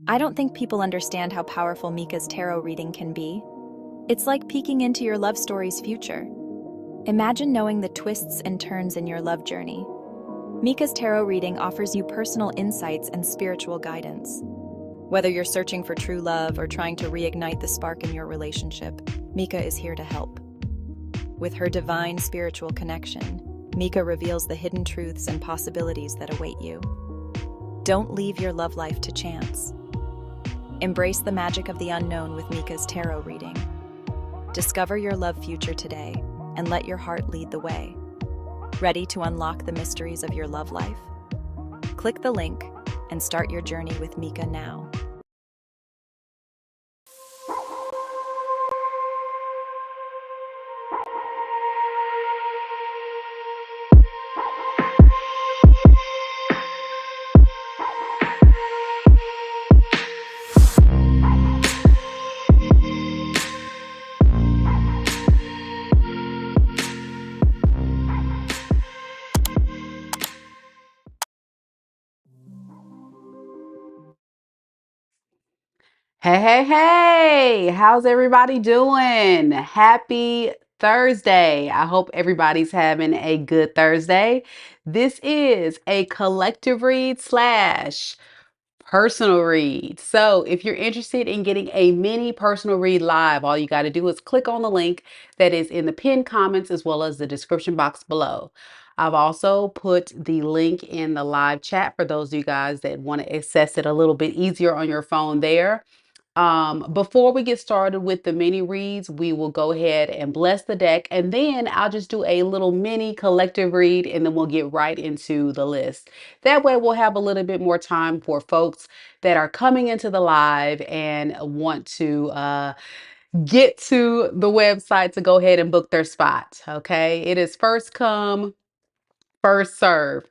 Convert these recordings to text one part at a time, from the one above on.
I don't think people understand how powerful Mika's tarot reading can be. It's like peeking into your love story's future. Imagine knowing the twists and turns in your love journey. Mika's tarot reading offers you personal insights and spiritual guidance. Whether you're searching for true love or trying to reignite the spark in your relationship, Mika is here to help. With her divine spiritual connection, Mika reveals the hidden truths and possibilities that await you. Don't leave your love life to chance. Embrace the magic of the unknown with Mika's tarot reading. Discover your love future today and let your heart lead the way. Ready to unlock the mysteries of your love life? Click the link and start your journey with Mika now. Hey, how's everybody doing? Happy Thursday. I hope everybody's having a good Thursday. This is a collective read slash personal read. So if you're interested in getting a mini personal read live, all you got to do is click on the link that is in the pinned comments as well as the description box below. I've also put the link in the live chat for those of you guys that want to access it a little bit easier on your phone there. Before we get started with the mini reads, we will go ahead and bless the deck, and then I'll just do a little mini collective read, and then we'll get right into the list. That way we'll have a little bit more time for folks that are coming into the live and want to get to the website to go ahead and book their spot. Okay, it is first come, first serve.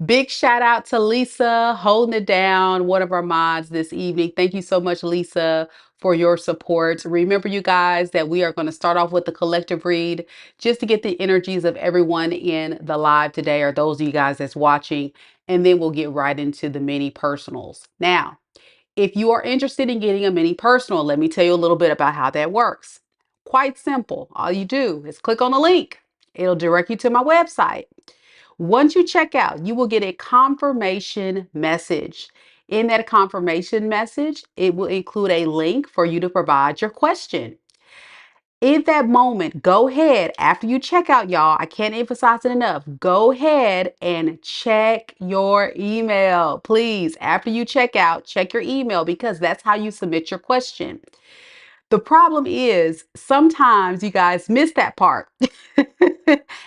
Big shout out to Lisa holding it down, one of our mods this evening. Thank you so much, Lisa, for your support. Remember, you guys, that we are going to start off with the collective read just to get the energies of everyone in the live today, or those of you guys that's watching, and then we'll get right into the mini personals. Now, if you are interested in getting a mini personal, let me tell you a little bit about how that works. Quite simple. All you do is click on the link. It'll direct you to my website. Once you check out, you will get a confirmation message. In that confirmation message, it will include a link for you to provide your question. In that moment, go ahead, after you check out, y'all, I can't emphasize it enough. Go ahead and check your email. Please, after you check out, check your email, because that's how you submit your question. The problem is sometimes you guys miss that part.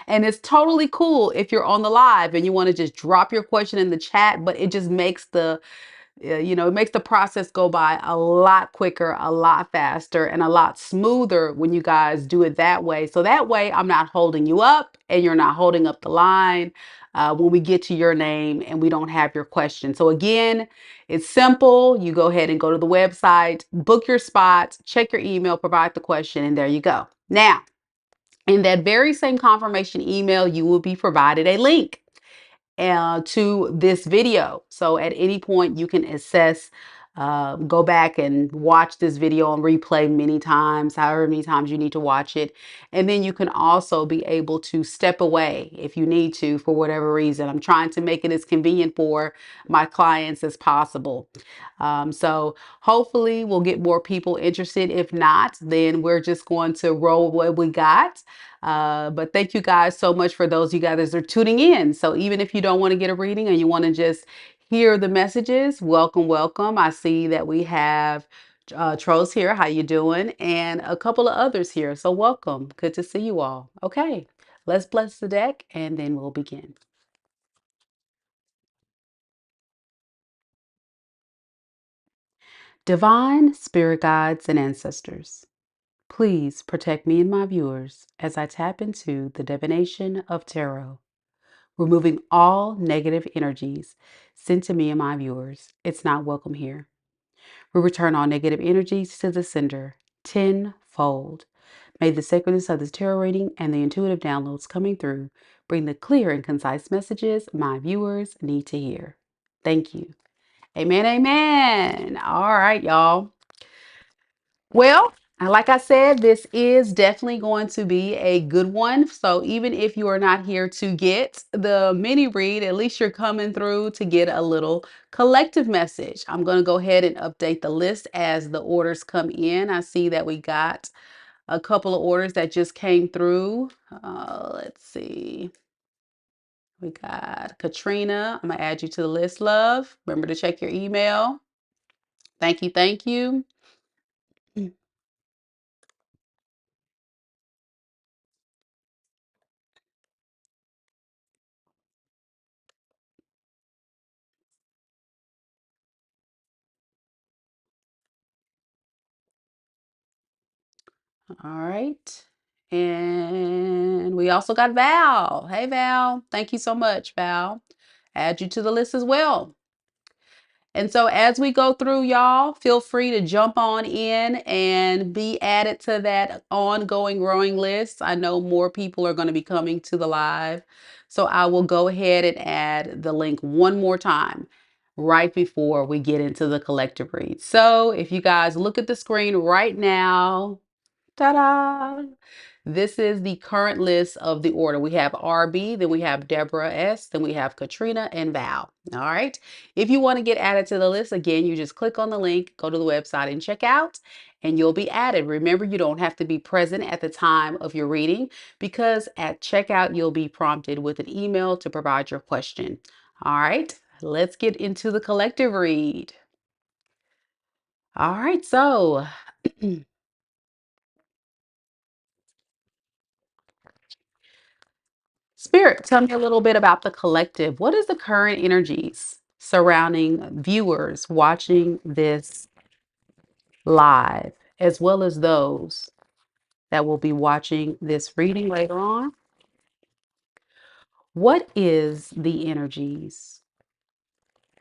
And it's totally cool if you're on the live and you want to just drop your question in the chat, but it just makes it makes the process go by a lot quicker, a lot faster, and a lot smoother when you guys do it that way. So that way I'm not holding you up and you're not holding up the line when we get to your name and we don't have your question. So again, it's simple. You go ahead and go to the website, book your spot, check your email, provide the question, and there you go. Now, in that very same confirmation email, you will be provided a link to this video. So at any point you can go back and watch this video on replay many times, however many times you need to watch it. And then you can also be able to step away if you need to for whatever reason. I'm trying to make it as convenient for my clients as possible. So hopefully we'll get more people interested. If not, then we're just going to roll what we got. But thank you guys so much for those of you guys that are tuning in. So even if you don't want to get a reading and you want to just hear the messages, welcome, welcome. I see that we have Trolls here. How you doing? And a couple of others here. So welcome. Good to see you all. Okay, let's bless the deck and then we'll begin. Divine spirit guides and ancestors, please protect me and my viewers as I tap into the divination of tarot, removing all negative energies sent to me and my viewers. It's not welcome here. We return all negative energies to the sender tenfold. May the sacredness of this tarot reading and the intuitive downloads coming through bring the clear and concise messages my viewers need to hear. Thank you. Amen, amen. All right, y'all. Well, like I said, this is definitely going to be a good one. So even if you are not here to get the mini read, at least you're coming through to get a little collective message. I'm going to go ahead and update the list as the orders come in. I see that we got a couple of orders that just came through. Let's see. We got Katrina. I'm going to add you to the list, love. Remember to check your email. Thank you. Thank you. All right. And we also got Val. Hey, Val. Thank you so much, Val. Add you to the list as well. And so as we go through, y'all, feel free to jump on in and be added to that ongoing growing list. I know more people are going to be coming to the live. So I will go ahead and add the link one more time right before we get into the collective read. So if you guys look at the screen right now, ta-da! This is the current list of the order. We have RB, then we have Deborah S, then we have Katrina and Val. All right. If you want to get added to the list, again, you just click on the link, go to the website and check out, and you'll be added. Remember, you don't have to be present at the time of your reading because at checkout, you'll be prompted with an email to provide your question. All right. Let's get into the collective read. All right. So, Spirit, tell me a little bit about the collective. What is the current energies surrounding viewers watching this live, as well as those that will be watching this reading later on? What is the energies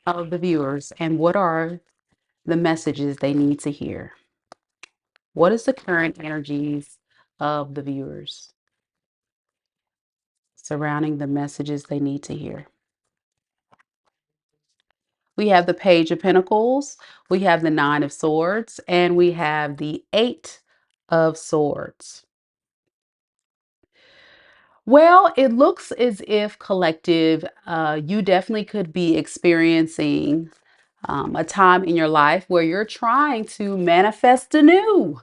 of the viewers, and what are the messages they need to hear? What is the current energies of the viewers surrounding the messages they need to hear? We have the Page of Pentacles, we have the Nine of Swords, and we have the Eight of Swords. Well, it looks as if collective, you definitely could be experiencing a time in your life where you're trying to manifest anew.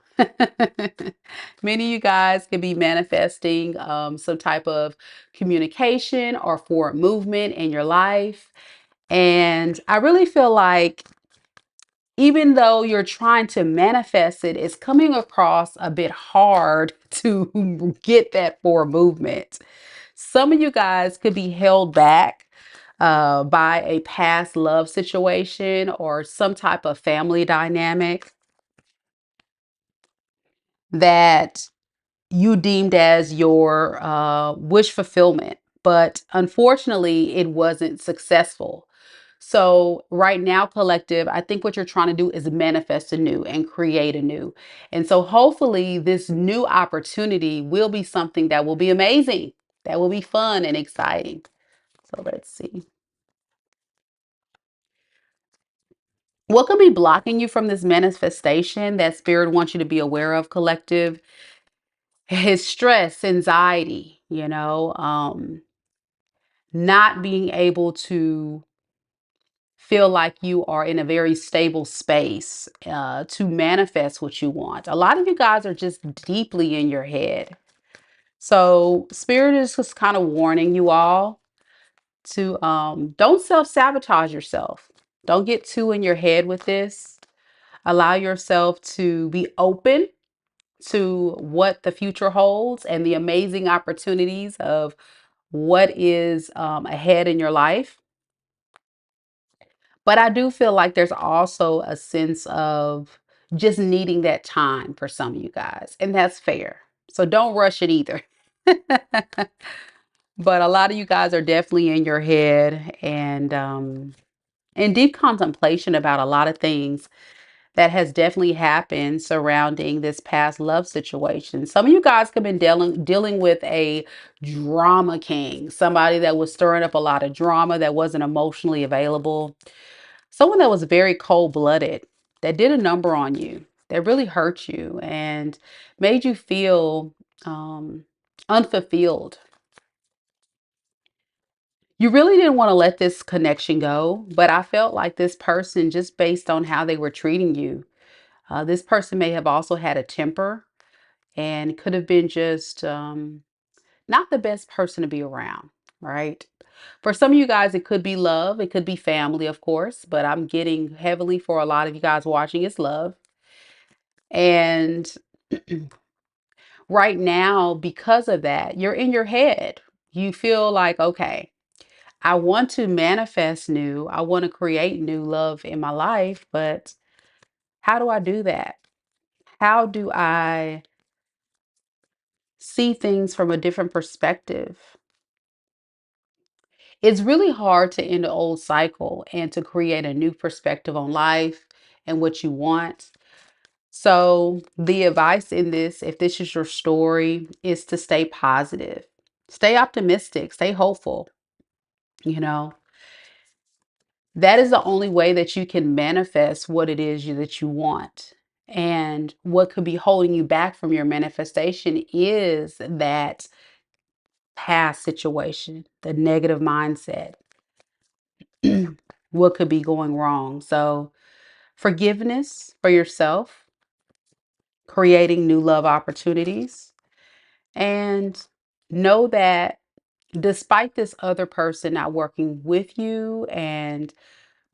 Many of you guys could be manifesting some type of communication or forward movement in your life. And I really feel like even though you're trying to manifest it, it's coming across a bit hard to get that forward movement. Some of you guys could be held back by a past love situation or some type of family dynamic that you deemed as your wish fulfillment. But unfortunately, it wasn't successful. So right now, collective, I think what you're trying to do is manifest anew and create anew. And so hopefully this new opportunity will be something that will be amazing, that will be fun and exciting. So let's see. What could be blocking you from this manifestation that spirit wants you to be aware of, collective? His stress, anxiety, not being able to feel like you are in a very stable space to manifest what you want. A lot of you guys are just deeply in your head. So spirit is just kind of warning you all to don't self-sabotage yourself. Don't get too in your head with this. Allow yourself to be open to what the future holds and the amazing opportunities of what is ahead in your life. But I do feel like there's also a sense of just needing that time for some of you guys, and that's fair. So don't rush it either. But a lot of you guys are definitely in your head and in deep contemplation about a lot of things that has definitely happened surrounding this past love situation. Some of you guys have been dealing with a drama king, somebody that was stirring up a lot of drama that wasn't emotionally available. someone that was very cold-blooded, that did a number on you, that really hurt you and made you feel unfulfilled. You really didn't want to let this connection go, but I felt like this person, just based on how they were treating you, this person may have also had a temper and could have been just not the best person to be around, right? For some of you guys, it could be love, it could be family, of course, but I'm getting heavily for a lot of you guys watching, it's love. And right now, because of that, you're in your head. You feel like, okay, I want to manifest new, I want to create new love in my life, but how do I do that? How do I see things from a different perspective? It's really hard to end an old cycle and to create a new perspective on life and what you want. So, the advice in this, if this is your story, is to stay positive, stay optimistic, stay hopeful. You know, that is the only way that you can manifest what it is that you want. And what could be holding you back from your manifestation is that past situation, the negative mindset, what could be going wrong. So, forgiveness for yourself, creating new love opportunities, and know that despite this other person not working with you and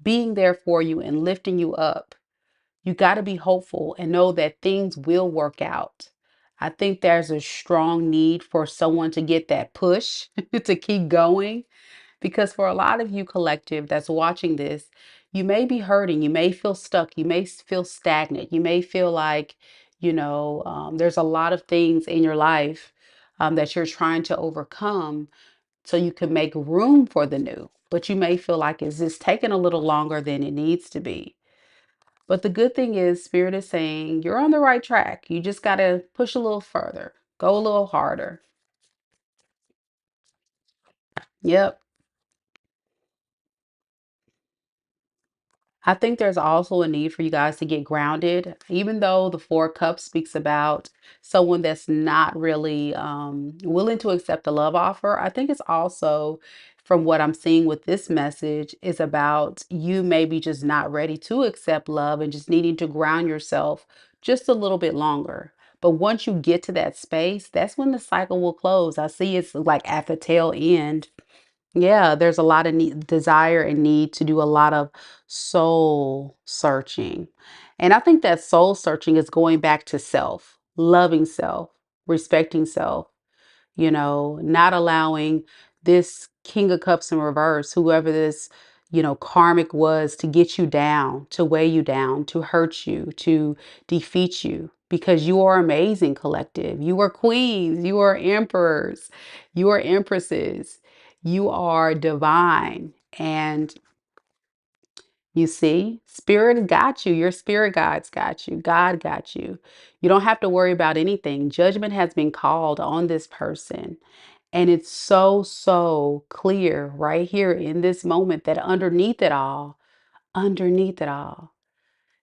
being there for you and lifting you up, you got to be hopeful and know that things will work out. I think there's a strong need for someone to get that push to keep going. Because for a lot of you collective that's watching this, you may be hurting, you may feel stuck, you may feel stagnant, you may feel like, there's a lot of things in your life that you're trying to overcome so you can make room for the new. But you may feel like, is this taking a little longer than it needs to be? But the good thing is, Spirit is saying you're on the right track. You just got to push a little further, go a little harder. Yep. I think there's also a need for you guys to get grounded, even though the Four Cups speaks about someone that's not really willing to accept the love offer. I think it's also, from what I'm seeing with this message, is about you maybe just not ready to accept love and just needing to ground yourself just a little bit longer. But once you get to that space, that's when the cycle will close. I see it's like at the tail end. Yeah, there's a lot of desire and need to do a lot of soul searching. And I think that soul searching is going back to self, loving self, respecting self, not allowing this King of Cups in reverse, whoever this, karmic was, to get you down, to weigh you down, to hurt you, to defeat you. Because you are amazing, collective. You are queens, you are emperors, you are empresses, you are divine. And you see, spirit got you. Your spirit guides got you. God got you. You don't have to worry about anything. Judgment has been called on this person. And it's so, so clear right here in this moment that underneath it all,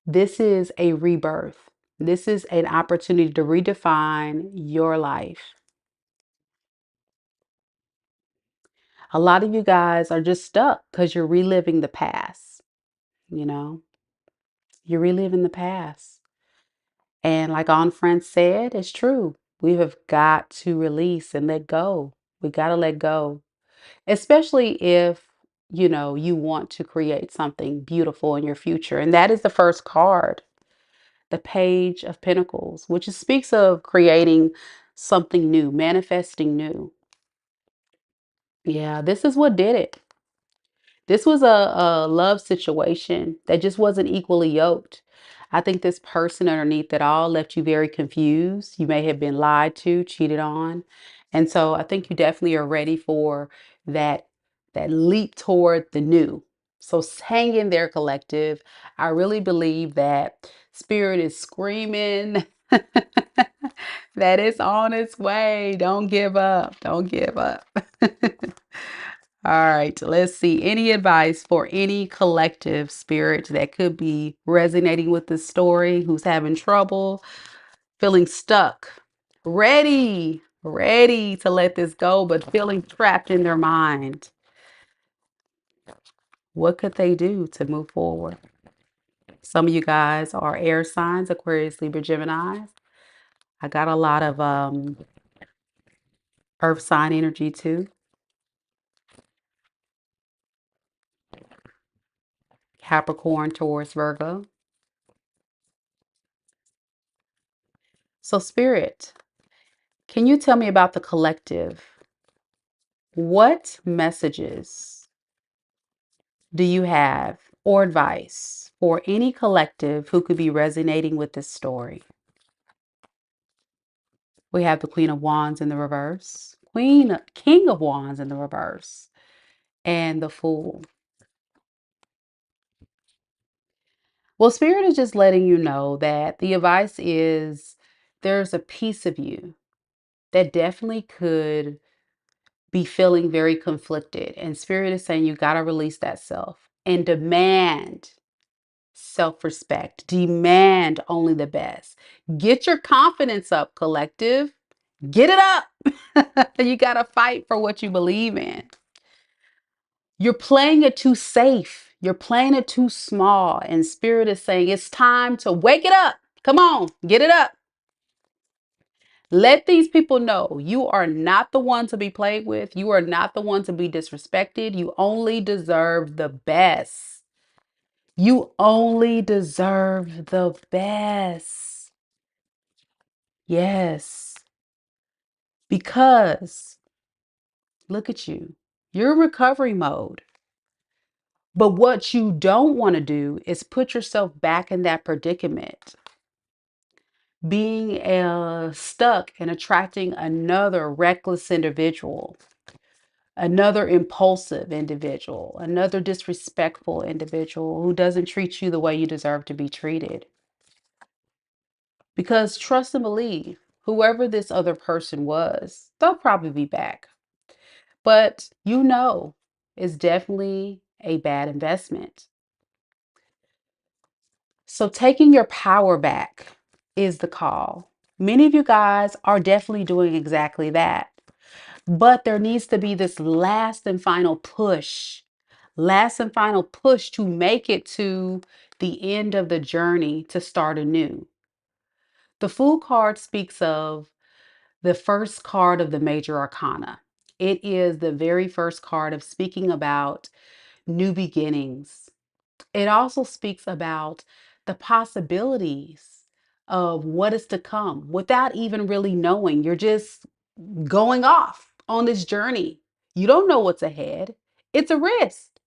this is a rebirth. This is an opportunity to redefine your life. A lot of you guys are just stuck because you're reliving the past. You know, you're reliving the past. And like Aunt Friend said, it's true. We have got to release and let go. We got to let go. Especially if, you want to create something beautiful in your future. And that is the first card, the Page of Pentacles, which speaks of creating something new, manifesting new. Yeah, this is what did it. This was a love situation that just wasn't equally yoked. I think this person underneath it all left you very confused. You may have been lied to, cheated on. And so I think you definitely are ready for that that leap toward the new. So hang in there, collective. I really believe that spirit is screaming that it's on its way. Don't give up. Don't give up. All right, let's see. Any advice for any collective spirit that could be resonating with this story, who's having trouble, feeling stuck, ready to let this go, but feeling trapped in their mind? What could they do to move forward? Some of you guys are air signs, Aquarius, Libra, Gemini. I got a lot of earth sign energy too. Capricorn, Taurus, Virgo. So spirit, can you tell me about the collective? What messages do you have or advice for any collective who could be resonating with this story? We have the Queen of Wands in the reverse, King of Wands in the reverse, and the Fool. Well, Spirit is just letting you know that the advice is there's a piece of you that definitely could be feeling very conflicted. And Spirit is saying you got to release that self and demand self respect, demand only the best. Get your confidence up, collective. Get it up. You got to fight for what you believe in. You're playing it too safe. You're playing it too small. And Spirit is saying it's time to wake it up. Come on, get it up. Let these people know you are not the one to be played with. You are not the one to be disrespected. You only deserve the best. You only deserve the best. Yes. Because look at you. You're in recovery mode. But what you don't want to do is put yourself back in that predicament, being stuck and attracting another reckless individual, another impulsive individual, another disrespectful individual who doesn't treat you the way you deserve to be treated. Because trust and believe, whoever this other person was, they'll probably be back. But it's definitely a bad investment. So taking your power back is the call. Many of you guys are definitely doing exactly that. But there needs to be this last and final push to make it to the end of the journey to start anew. The Fool card speaks of the first card of the major arcana. It is the very first card of speaking about new beginnings. It also speaks about the possibilities of what is to come without even really knowing. You're just going off on this journey. You don't know what's ahead. It's a risk.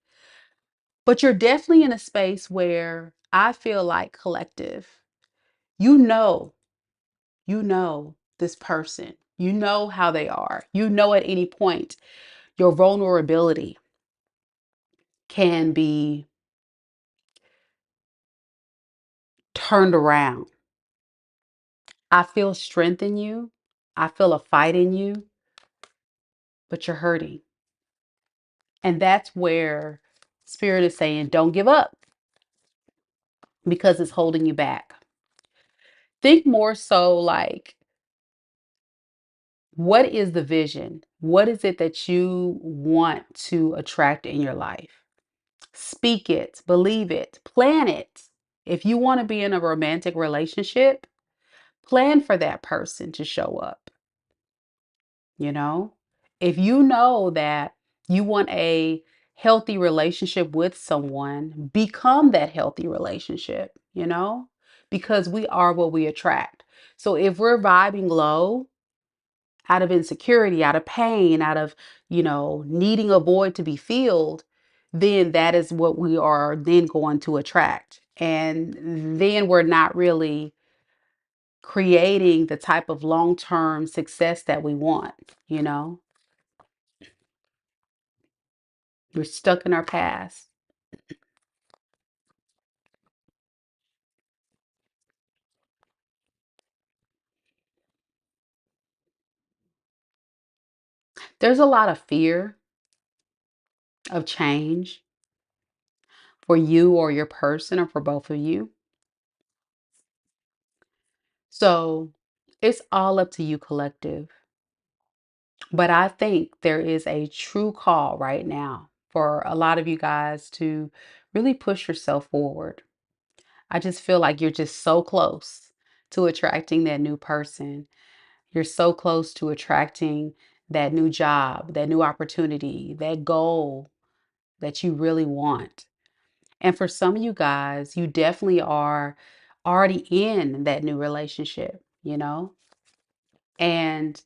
But you're definitely in a space where I feel like collective, you know, you know this person. You know how they are. You know at any point your vulnerability can be turned around. I feel strength in you. I feel a fight in you, but you're hurting. And that's where Spirit is saying, don't give up because it's holding you back. Think more so like, what is the vision? What is it that you want to attract in your life? Speak it, believe it, plan it. If you want to be in a romantic relationship, plan for that person to show up. You know, if you know that you want a healthy relationship with someone, become that healthy relationship, because we are what we attract. So if we're vibing low out of insecurity, out of pain, out of, needing a void to be filled, then that is what we are then going to attract. And then we're not really creating the type of long-term success that we want. We're stuck in our past. There's a lot of fear of change for you or your person or for both of you. So it's all up to you, collective. But I think there is a true call right now for a lot of you guys to really push yourself forward. I just feel like you're just so close to attracting that new person. You're so close to attracting that new job, that new opportunity, that goal that you really want. And for some of you guys, you definitely are already in that new relationship, and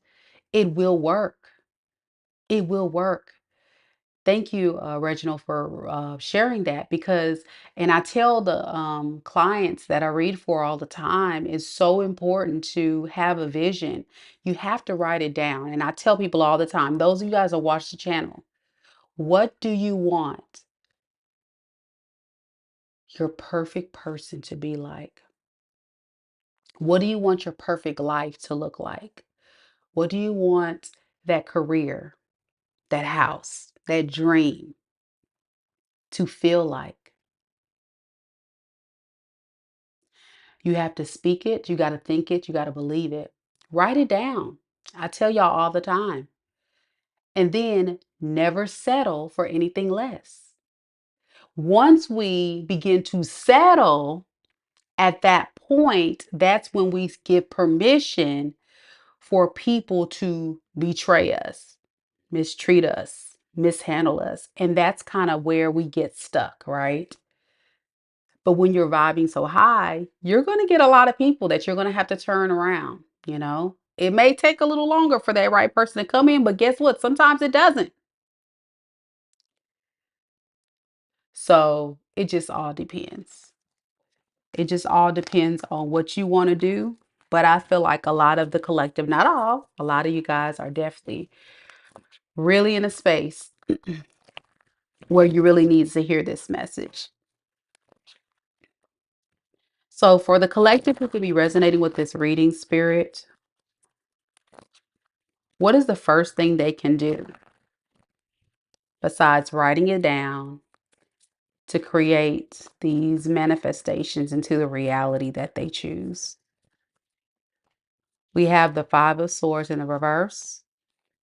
it will work. It will work. Thank you, Reginald, for sharing that because, and I tell the clients that I read for all the time, it's so important to have a vision. You have to write it down. And I tell people all the time, those of you guys that watch the channel, what do you want your perfect person to be like? What do you want your perfect life to look like? What do you want that career, that house, that dream to feel like? You have to speak it, you got to think it, you got to believe it. Write it down. I tell y'all all the time. And then never settle for anything less. Once we begin to settle at that point, that's when we give permission for people to betray us, mistreat us, mishandle us. And that's kind of where we get stuck, right? But when you're vibing so high, you're going to get a lot of people that you're going to have to turn around. It may take a little longer for that right person to come in, but guess what? Sometimes it doesn't. So it just all depends. It just all depends on what you want to do. But I feel like a lot of the collective, not all, a lot of you guys are definitely really in a space where you really need to hear this message. So for the collective who could be resonating with this reading, spirit, what is the first thing they can do besides writing it down to create these manifestations into the reality that they choose? We have the Five of Swords in the reverse,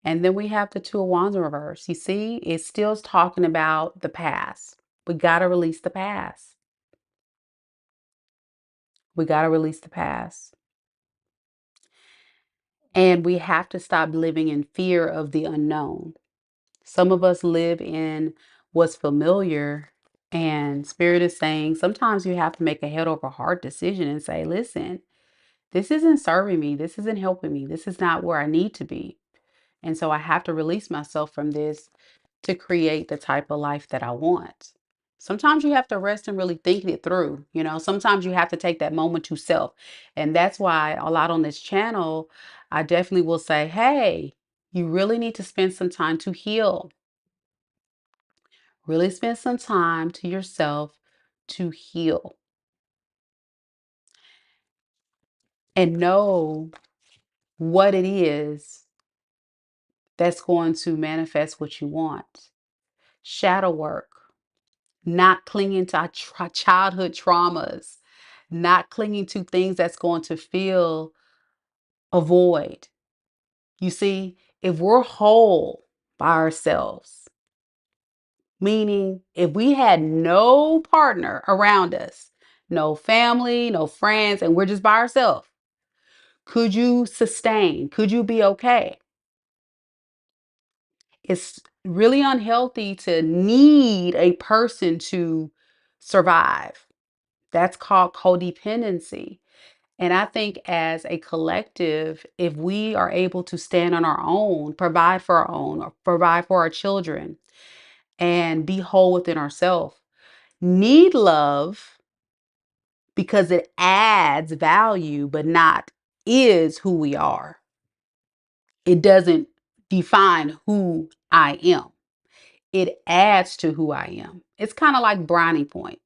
and then we have the Two of Wands in reverse. You see, it's still talking about the past. We got to release the past. We got to release the past. And we have to stop living in fear of the unknown. Some of us live in what's familiar, and Spirit is saying sometimes you have to make a head over heart decision and say, listen, this isn't serving me. This isn't helping me. This is not where I need to be. And so I have to release myself from this to create the type of life that I want. Sometimes you have to rest and really think it through. Sometimes you have to take that moment to self. And that's why a lot on this channel, I definitely will say, hey, you really need to spend some time to heal. Really spend some time to yourself to heal and know what it is that's going to manifest what you want. Shadow work, not clinging to our childhood traumas, not clinging to things that's going to fill a void. You see, if we're whole by ourselves, meaning if we had no partner around us, no family, no friends, and we're just by ourselves, could you sustain? Could you be okay? It's really unhealthy to need a person to survive. That's called codependency. And I think as a collective, if we are able to stand on our own, provide for our own, or provide for our children, and be whole within ourselves, need love because it adds value, but not is who we are. It doesn't define who I am. It adds to who I am. It's kind of like brownie points.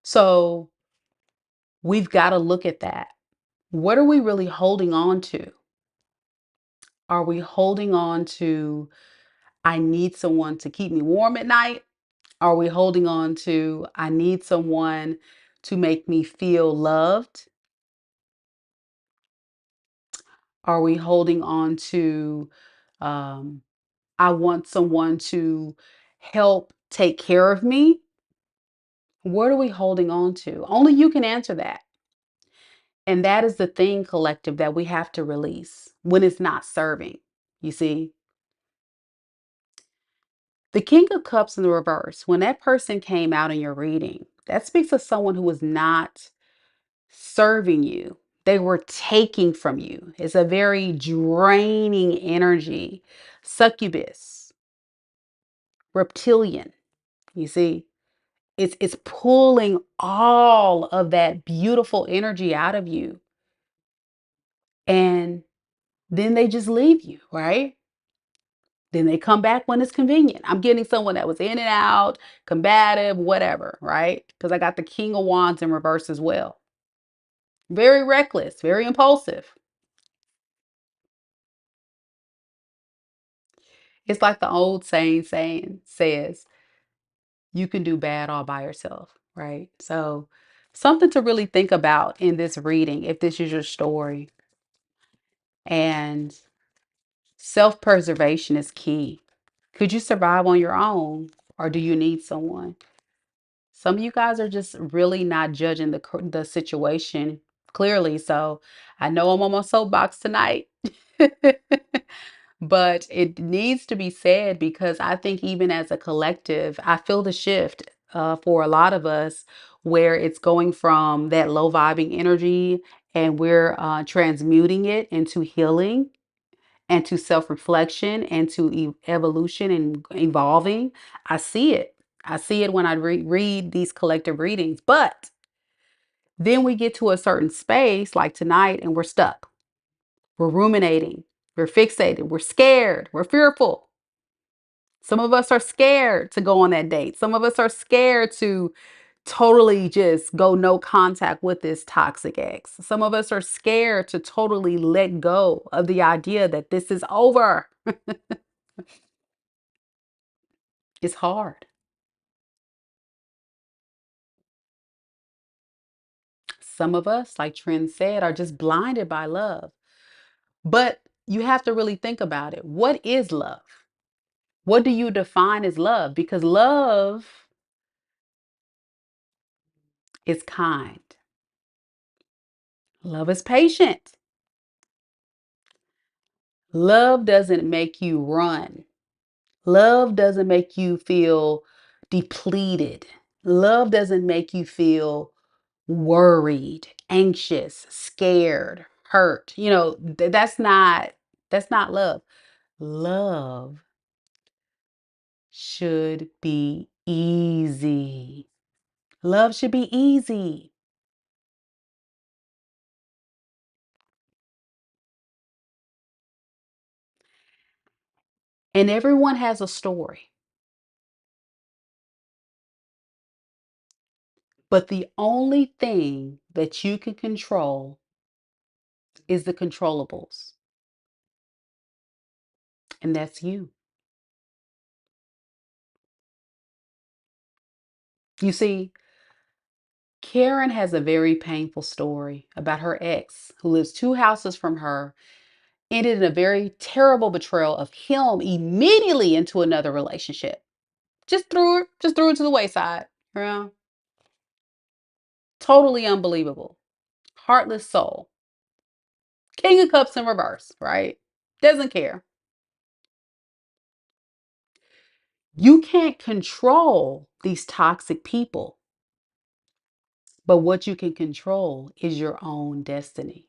So we've got to look at that. What are we really holding on to? Are we holding on to I need someone to keep me warm at night? Are we holding on to, I need someone to make me feel loved? Are we holding on to, um, I want someone to help take care of me? What are we holding on to? Only you can answer that. And that is the thing, collective, that we have to release when it's not serving. You see, the King of Cups in the reverse, when that person came out in your reading, that speaks of someone who was not serving you. They were taking from you. It's a very draining energy. Succubus, reptilian, you see, it's pulling all of that beautiful energy out of you. And then they just leave you, right? Then they come back when it's convenient. I'm getting someone that was in and out, combative, whatever, right? Because I got the King of Wands in reverse as well. Very reckless, very impulsive. It's like the old saying says, you can do bad all by yourself, right? So, something to really think about in this reading, if this is your story. And self preservation is key. Could you survive on your own, or do you need someone? Some of you guys are just really not judging the situation clearly. So I know I'm on my soapbox tonight, but it needs to be said because I think even as a collective, I feel the shift for a lot of us where it's going from that low vibing energy and we're transmuting it into healing and to self-reflection and to evolution and evolving. I see it. I see it when I read these collective readings. But then we get to a certain space like tonight and we're stuck. We're ruminating. We're fixated. We're scared. We're fearful. Some of us are scared to go on that date. Some of us are scared to totally just go no contact with this toxic ex. Some of us are scared to totally let go of the idea that this is over. It's hard. Some of us, like Trent said, are just blinded by love. But you have to really think about it. What is love? What do you define as love? Because love is kind, love is patient. Love doesn't make you run, love doesn't make you feel depleted, love doesn't make you feel worried, anxious, scared, hurt. That's not love. Love should be easy. Love should be easy. And everyone has a story. But the only thing that you can control is the controllables. And that's you. You see, Karen has a very painful story about her ex who lives 2 houses from her, ended in a very terrible betrayal of him immediately into another relationship. Just threw it to the wayside. You know? Totally unbelievable. Heartless soul. King of Cups in reverse, right? Doesn't care. You can't control these toxic people, but what you can control is your own destiny.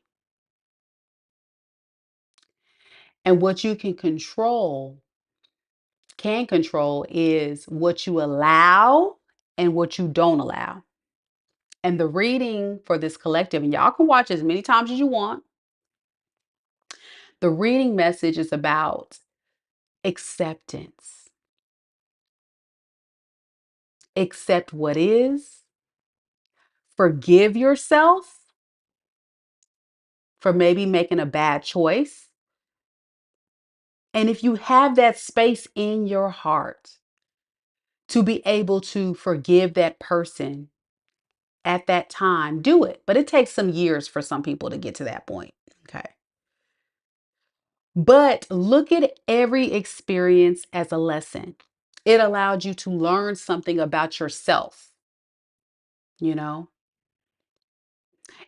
And what you can control is what you allow and what you don't allow. And the reading for this collective, and y'all can watch as many times as you want. The reading message is about acceptance. Accept what is, forgive yourself for maybe making a bad choice, And if you have that space in your heart to be able to forgive that person at that time, do it. But it takes some years for some people to get to that point. Okay. But look at every experience as a lesson. It allowed you to learn something about yourself, you know?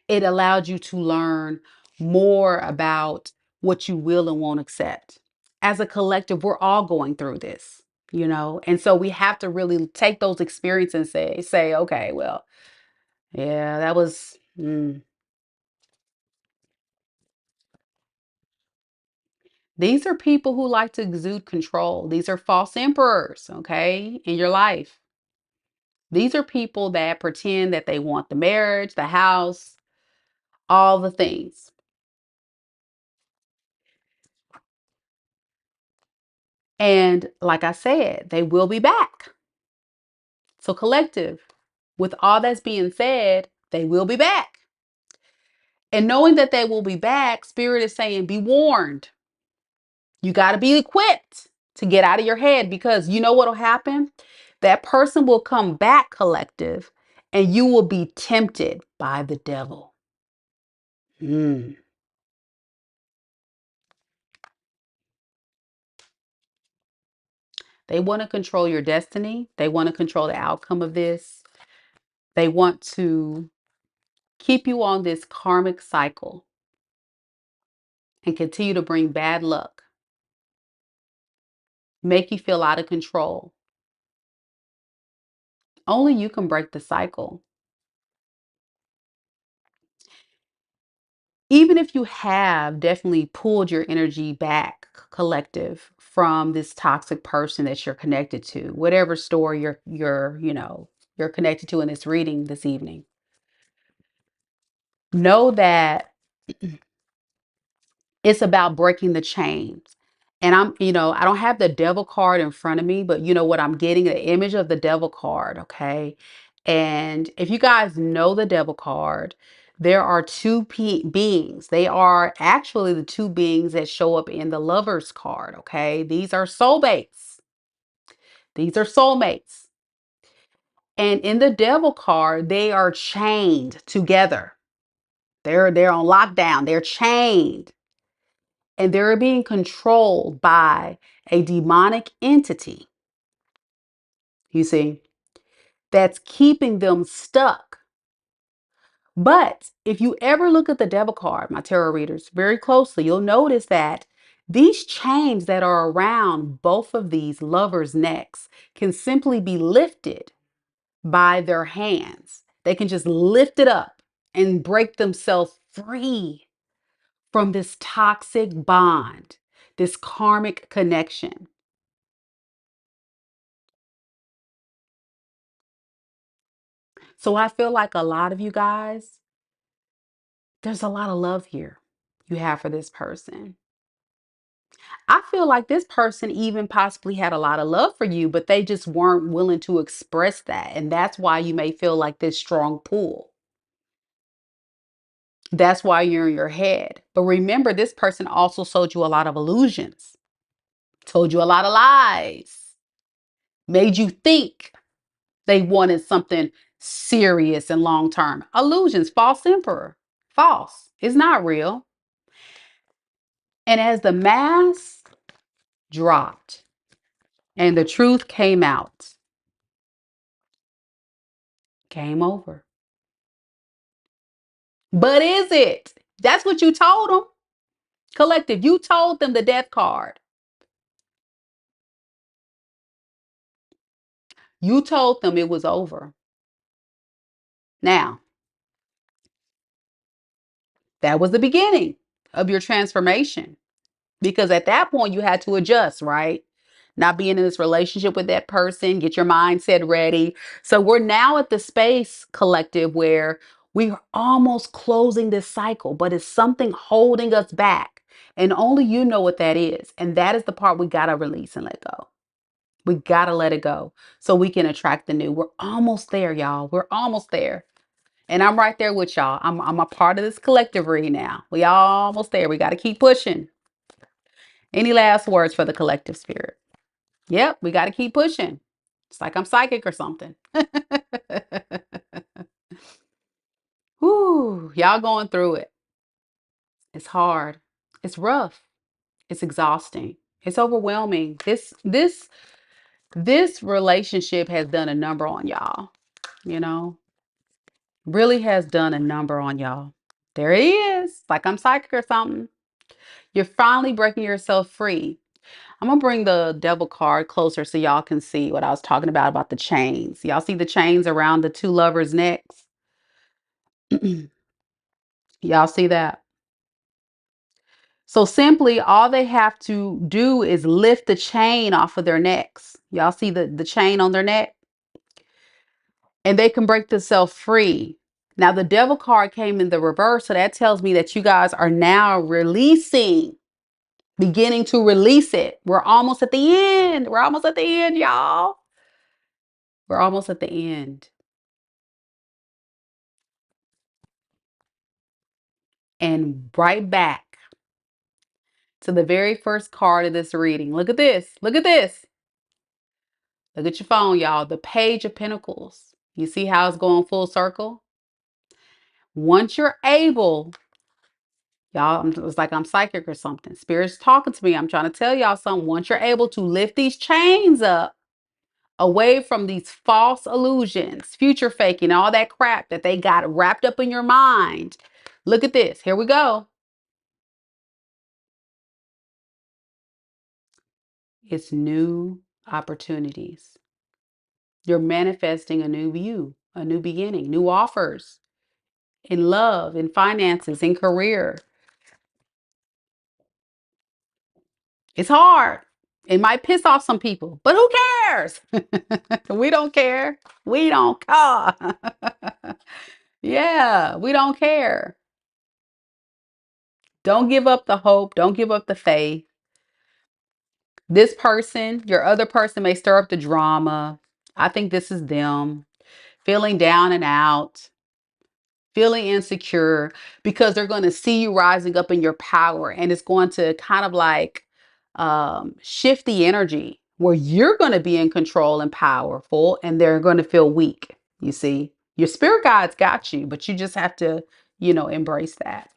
It allowed you to learn more about what you will and won't accept. As a collective, we're all going through this, you know? And so we have to really take those experiences and say, okay, well, yeah, that was these are people who like to exude control. These are false emperors, okay, in your life. These are people that pretend that they want the marriage, the house, all the things. And like I said, they will be back. So, collective, with all that's being said, they will be back. And knowing that they will be back, Spirit is saying, be warned. You got to be equipped to get out of your head, because you know what will happen? That person will come back, collective, and you will be tempted by the devil. Mm. They want to control your destiny. They want to control the outcome of this. They want to keep you on this karmic cycle and continue to bring bad luck, make you feel out of control. Only you can break the cycle. Even if you have definitely pulled your energy back, collective, from this toxic person that you're connected to, whatever story you're connected to in this reading this evening, know that it's about breaking the chains. And I don't have the devil card in front of me, but you know what I'm getting, the image of the devil card, okay? And if you guys know the devil card, there are two beings. They are actually the two beings that show up in the lover's card, okay? These are soulmates. These are soulmates. And in the devil card, they are chained together. They're on lockdown. They're chained. And they're being controlled by a demonic entity, you see, that's keeping them stuck. But if you ever look at the devil card, my tarot readers, very closely, you'll notice that these chains that are around both of these lovers' necks can simply be lifted by their hands. They can just lift it up and break themselves free from this toxic bond, this karmic connection. So I feel like a lot of you guys, there's a lot of love here you have for this person. I feel like this person even possibly had a lot of love for you, but they just weren't willing to express that. And that's why you may feel like this strong pull. That's why you're in your head. But remember, this person also sold you a lot of illusions, told you a lot of lies, made you think they wanted something serious and long term. Illusions, false emperor, false. It's not real. And as the mask dropped and the truth came out, game over. But is it? That's what you told them. Collective, you told them the death card. You told them it was over. Now, that was the beginning of your transformation, because at that point you had to adjust, right? Not being in this relationship with that person, get your mindset ready. So we're now at the space, collective, where we are almost closing this cycle, but it's something holding us back. And only you know what that is. And that is the part we got to release and let go. We got to let it go so we can attract the new. We're almost there, y'all. We're almost there. And I'm right there with y'all. I'm a part of this collective read now. We almost there. We got to keep pushing. Any last words for the collective spirit? Yep, we got to keep pushing. It's like I'm psychic or something. Whew, y'all going through it. It's hard. It's rough. It's exhausting. It's overwhelming. This relationship has done a number on y'all, you know, really has done a number on y'all. There he is, like I'm psychic or something. You're finally breaking yourself free. I'm gonna bring the devil card closer so y'all can see what I was talking about the chains. Y'all see the chains around the two lovers' necks? Y'all see that? So simply all they have to do is lift the chain off of their necks. Y'all see the chain on their neck? And they can break themselves free. Now the devil card came in the reverse, so that tells me that you guys are now releasing, beginning to release it. We're almost at the end. We're almost at the end, y'all. We're almost at the end. And right back to the very first card of this reading. Look at this. Look at this. Look at your phone, y'all. The Page of Pentacles. You see how it's going full circle? Once you're able, y'all, it's like I'm psychic or something. Spirit's talking to me. I'm trying to tell y'all something. Once you're able to lift these chains up away from these false illusions, future faking, all that crap that they got wrapped up in your mind. Look at this. Here we go. It's new opportunities. You're manifesting a new view, a new beginning, new offers in love, in finances, in career. It's hard. It might piss off some people, but who cares? We don't care. We don't care. Yeah, we don't care. Don't give up the hope. Don't give up the faith. This person, your other person may stir up the drama. I think this is them feeling down and out, feeling insecure because they're going to see you rising up in your power, and it's going to kind of like shift the energy where you're going to be in control and powerful, and they're going to feel weak. You see, your spirit guides got you, but you just have to, embrace that.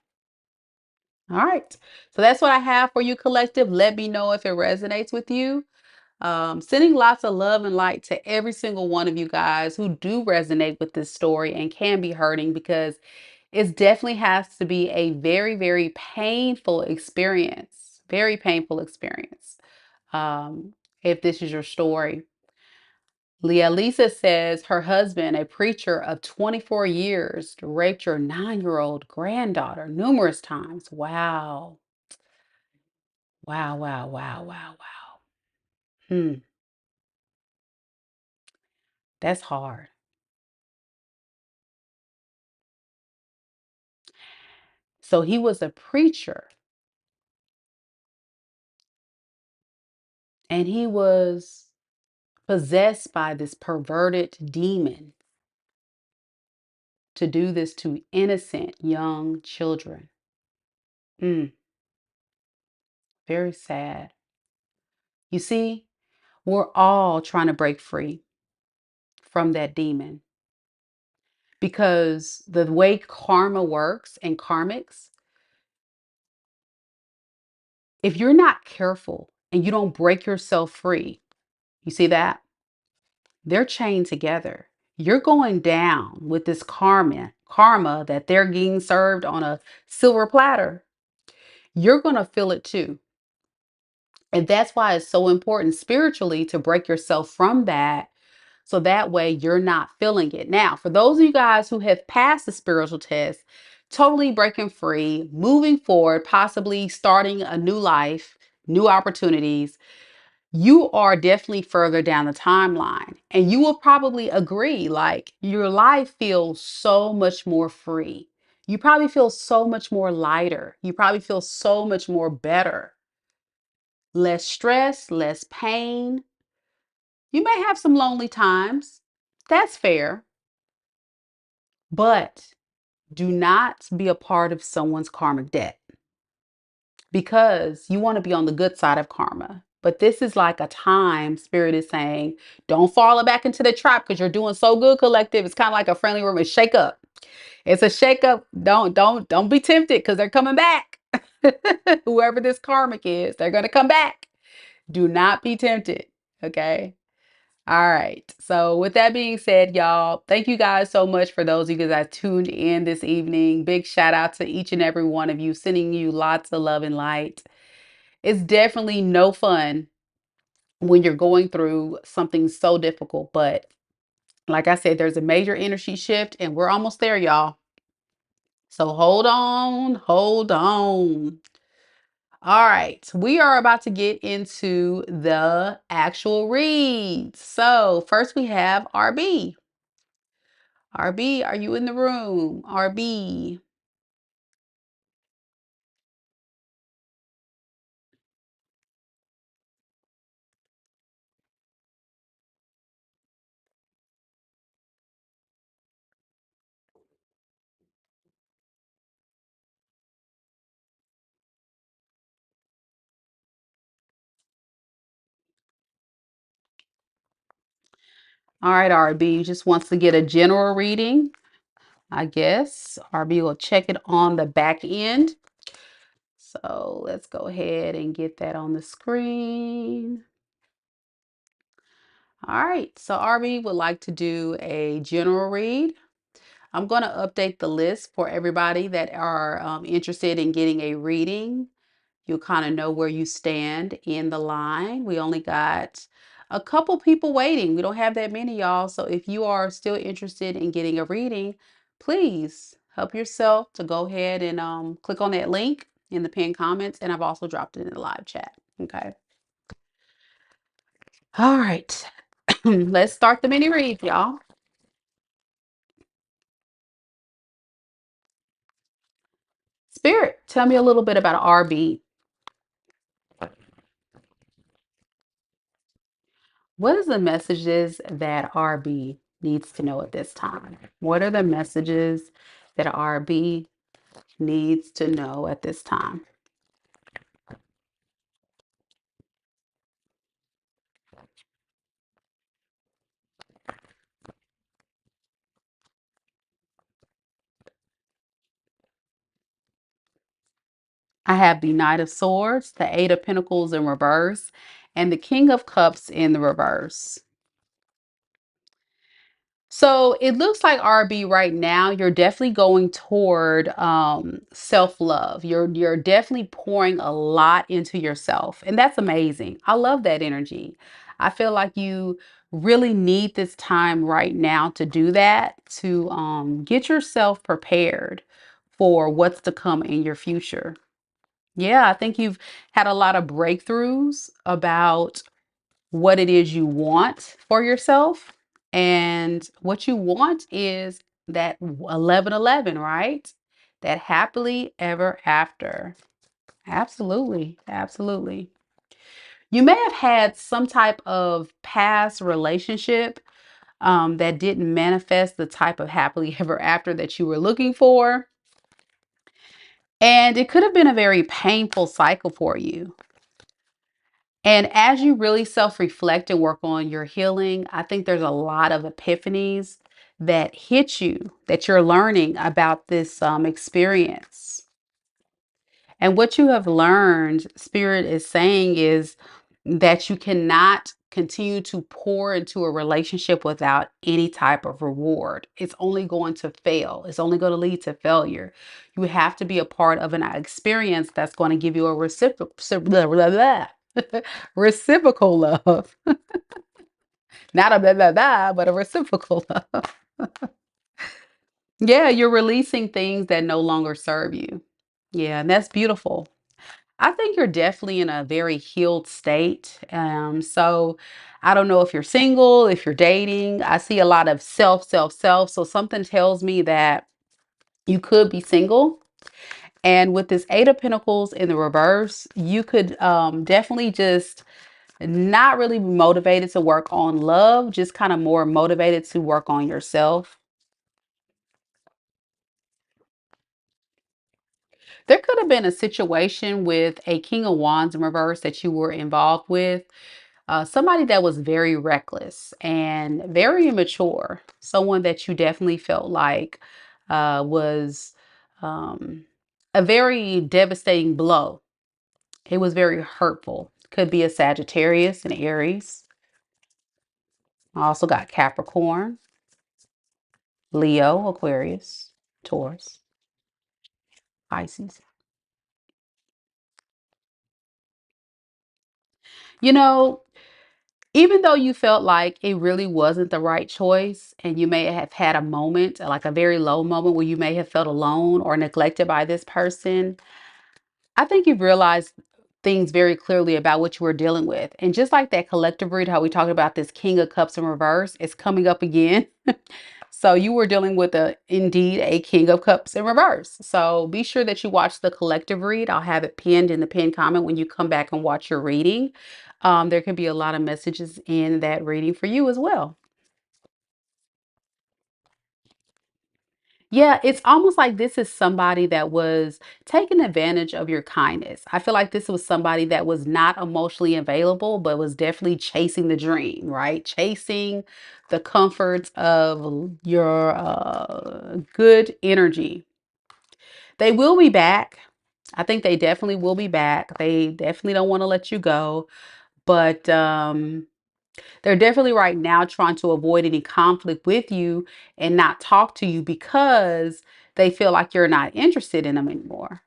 All right. So that's what I have for you, collective. Let me know if it resonates with you. Sending lots of love and light to every single one of you guys who do resonate with this story and can be hurting, because it definitely has to be a very, very painful experience. Very painful experience. If this is your story. Leah Lisa says her husband, a preacher of 24 years, raped your 9-year-old granddaughter numerous times. Wow. Wow, wow, wow, wow, wow. That's hard. So he was a preacher, and he was possessed by this perverted demon to do this to innocent young children. Mm, very sad. You see, we're all trying to break free from that demon, because the way karma works and karmics, if you're not careful and you don't break yourself free, you see that? They're chained together. You're going down with this karma that they're getting served on a silver platter. You're going to feel it too. And that's why it's so important spiritually to break yourself from that, so that way you're not feeling it. Now, for those of you guys who have passed the spiritual test, totally breaking free, moving forward, possibly starting a new life, new opportunities, you are definitely further down the timeline. And you will probably agree, like, your life feels so much more free. You probably feel so much more lighter. You probably feel so much more better. Less stress, less pain. You may have some lonely times. That's fair. But do not be a part of someone's karmic debt. because you want to be on the good side of karma. But this is like a time Spirit is saying, don't fall back into the trap because you're doing so good, collective. It's kind of like a friendly room. It's shake up. It's a shake up. Don't be tempted because they're coming back. Whoever this karmic is, they're gonna come back. Do not be tempted. Okay. All right. So with that being said, y'all, thank you guys so much for those of you that tuned in this evening. Big shout out to each and every one of you, sending you lots of love and light. It's definitely no fun when you're going through something so difficult, but like I said, there's a major energy shift and we're almost there, y'all. So hold on, hold on. All right, we are about to get into the actual reads. So first we have RB. RB, are you in the room? RB. All right, RB just wants to get a general reading, I guess. RB will check it on the back end. So let's go ahead and get that on the screen. All right, so RB would like to do a general read. I'm going to update the list for everybody that are interested in getting a reading. You'll kind of know where you stand in the line. We only got a couple people waiting. We don't have that many, y'all. So if you are still interested in getting a reading, please help yourself to go ahead and click on that link in the pinned comments. And I've also dropped it in the live chat. Okay. All right. Let's start the mini read, y'all. Spirit, tell me a little bit about RB. What is the messages that RB needs to know at this time? What are the messages that RB needs to know at this time? I have the Knight of Swords, the Eight of Pentacles in reverse, and the King of Cups in the reverse. So it looks like RB right now, you're definitely going toward self-love. You're definitely pouring a lot into yourself. And that's amazing. I love that energy. I feel like you really need this time right now to do that, to get yourself prepared for what's to come in your future. Yeah, I think you've had a lot of breakthroughs about what it is you want for yourself. And what you want is that 1111, right? That happily ever after. Absolutely. Absolutely. You may have had some type of past relationship that didn't manifest the type of happily ever after that you were looking for. And it could have been a very painful cycle for you. And as you really self-reflect and work on your healing, I think there's a lot of epiphanies that hit you that you're learning about this experience. And what you have learned, Spirit is saying, is that you cannot continue to pour into a relationship without any type of reward. It's only going to fail. It's only going to lead to failure. You have to be a part of an experience that's going to give you a reciprocal love. Not a blah, blah, blah, but a reciprocal love. Yeah, you're releasing things that no longer serve you. Yeah, and that's beautiful. I think you're definitely in a very healed state. So I don't know if you're single, if you're dating. I see a lot of self, self, self. So something tells me that you could be single. And with this Eight of Pentacles in the reverse, you could definitely just not really be motivated to work on love, just kind of more motivated to work on yourself. There could have been a situation with a King of Wands in reverse that you were involved with. Somebody that was very reckless and very immature. Someone that you definitely felt like was um, a very devastating blow. It was very hurtful. Could be a Sagittarius and Aries. I also got Capricorn, Leo, Aquarius, Taurus, Pisces. You know, even though you felt like it really wasn't the right choice, and you may have had a moment, like a very low moment where you may have felt alone or neglected by this person, I think you've realized things very clearly about what you were dealing with. And just like that collective read, how we talked about this King of Cups in reverse, it's coming up again. So you were dealing with indeed a King of Cups in reverse. So be sure that you watch the collective read. I'll have it pinned in the pinned comment when you come back and watch your reading. There can be a lot of messages in that reading for you as well. Yeah, it's almost like this is somebody that was taking advantage of your kindness. I feel like this was somebody that was not emotionally available, but was definitely chasing the dream, right? Chasing the comforts of your good energy. They will be back. I think they definitely will be back. They definitely don't want to let you go, but they're definitely right now trying to avoid any conflict with you and not talk to you because they feel like you're not interested in them anymore.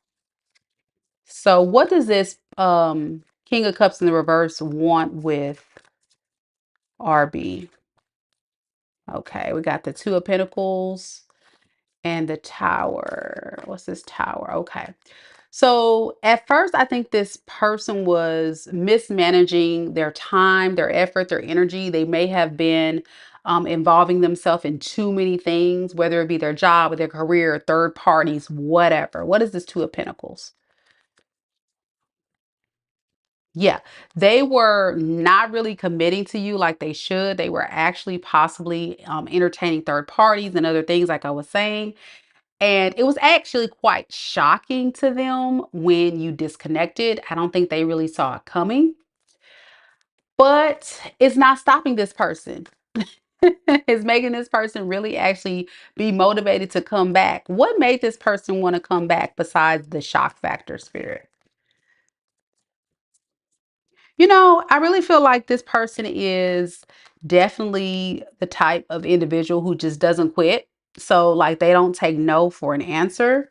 So what does this King of Cups in the reverse want with RB? Okay, we got the Two of Pentacles and the Tower. What's this Tower? Okay. So at first, I think this person was mismanaging their time, their effort, their energy. They may have been involving themselves in too many things, whether it be their job or their career, third parties, whatever. What is this Two of Pentacles? Yeah, they were not really committing to you like they should. They were actually possibly entertaining third parties and other things, like I was saying. And it was actually quite shocking to them when you disconnected. I don't think they really saw it coming, but it's not stopping this person. It's making this person really actually be motivated to come back. What made this person want to come back besides the shock factor spirit? I really feel like this person is definitely the type of individual who just doesn't quit. So, like, they don't take no for an answer.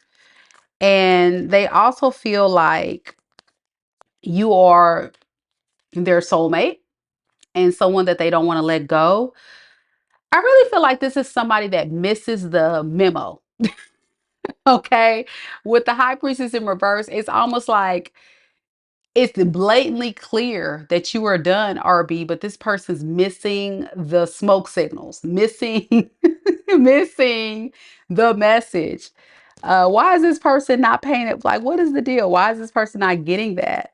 And they also feel like you are their soulmate and someone that they don't want to let go. I really feel like this is somebody that misses the memo. Okay. With the high priestess in reverse, it's almost like it's blatantly clear that you are done, RB, but this person's missing the smoke signals, missing, missing the message. Why is this person not paying it? Like, what is the deal? Why is this person not getting that?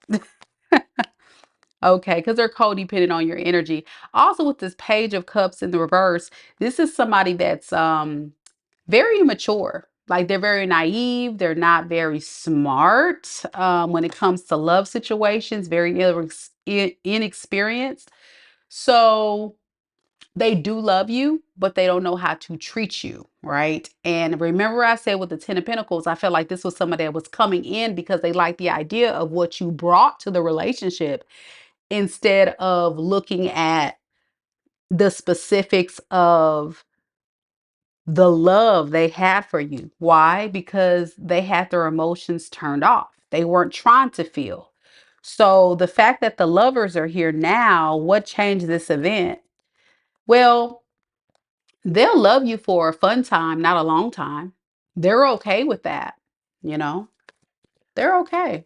Okay, because they're codependent on your energy. Also, with this Page of Cups in the reverse, this is somebody that's very immature. Like, they're very naive. They're not very smart when it comes to love situations. Very inexperienced. So they do love you, but they don't know how to treat you, right? And remember, I said with the Ten of Pentacles, I felt like this was somebody that was coming in because they liked the idea of what you brought to the relationship instead of looking at the specifics of the love they had for you. Why? Because they had their emotions turned off. They weren't trying to feel. So the fact that the lovers are here now, what changed this event? Well, they'll love you for a fun time, not a long time. They're okay with that, you know? They're okay.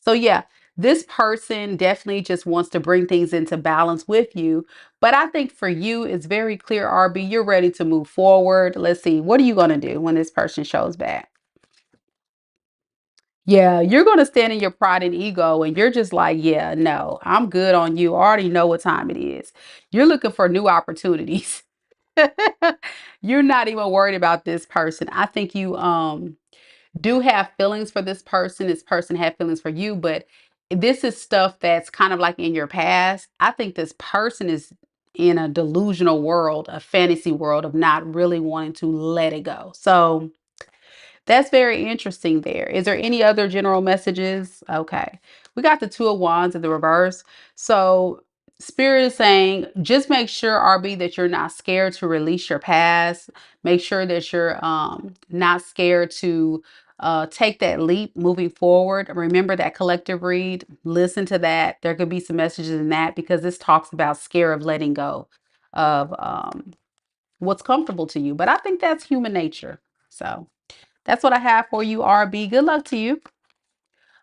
So yeah, this person definitely just wants to bring things into balance with you. But I think for you, it's very clear, RB, you're ready to move forward. Let's see, what are you going to do when this person shows back? Yeah, you're going to stand in your pride and ego and you're just like, yeah, no, I'm good on you. I already know what time it is. You're looking for new opportunities. You're not even worried about this person. I think you do have feelings for this person. This person had feelings for you, but this is stuff that's kind of like in your past. I think this person is in a delusional world, a fantasy world of not really wanting to let it go. So that's very interesting there. Is there any other general messages? Okay. We got the Two of Wands in the reverse. So Spirit is saying, just make sure, RB, that you're not scared to release your past. Make sure that you're not scared to take that leap moving forward. Remember that collective read. Listen to that. There could be some messages in that because this talks about scare of letting go of what's comfortable to you. But I think that's human nature. So that's what I have for you, RB. Good luck to you.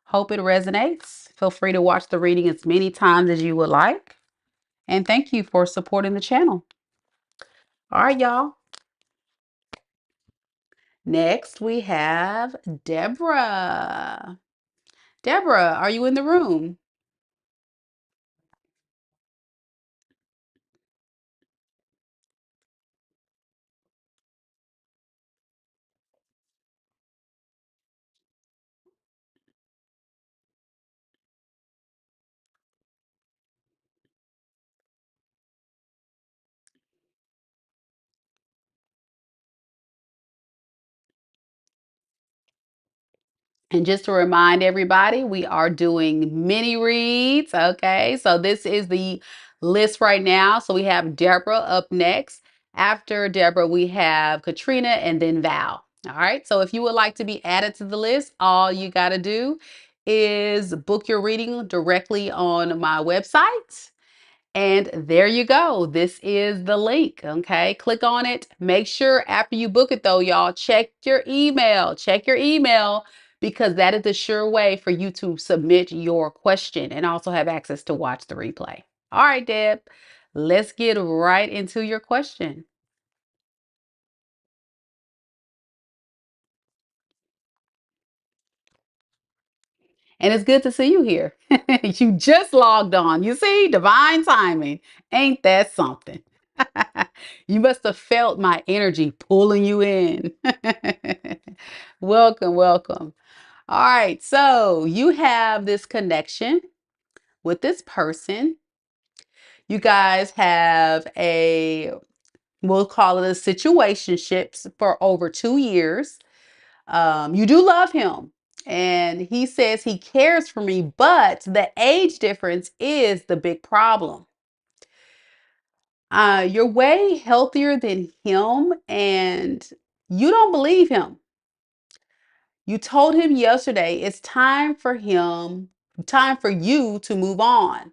Hope it resonates. Feel free to watch the reading as many times as you would like. And thank you for supporting the channel. All right, y'all. Next, we have Deborah. Deborah, are you in the room? And just to remind everybody, we are doing mini reads. Okay, so this is the list right now. So we have Deborah up next. After Deborah, we have Katrina and then Val. All right, so if you would like to be added to the list, all you got to do is book your reading directly on my website. And there you go. This is the link. Okay. Click on it. Make sure after you book it, though, y'all, check your email. Check your email because that is the sure way for you to submit your question and also have access to watch the replay. All right, Deb, let's get right into your question. And it's good to see you here. You just logged on. You see, divine timing. Ain't that something? You must have felt my energy pulling you in. Welcome, welcome. All right, so you have this connection with this person. You guys have we'll call it a situationship for over 2 years. You do love him. And he says he cares for me, but the age difference is the big problem. You're way healthier than him, and you don't believe him. You told him yesterday it's time for you to move on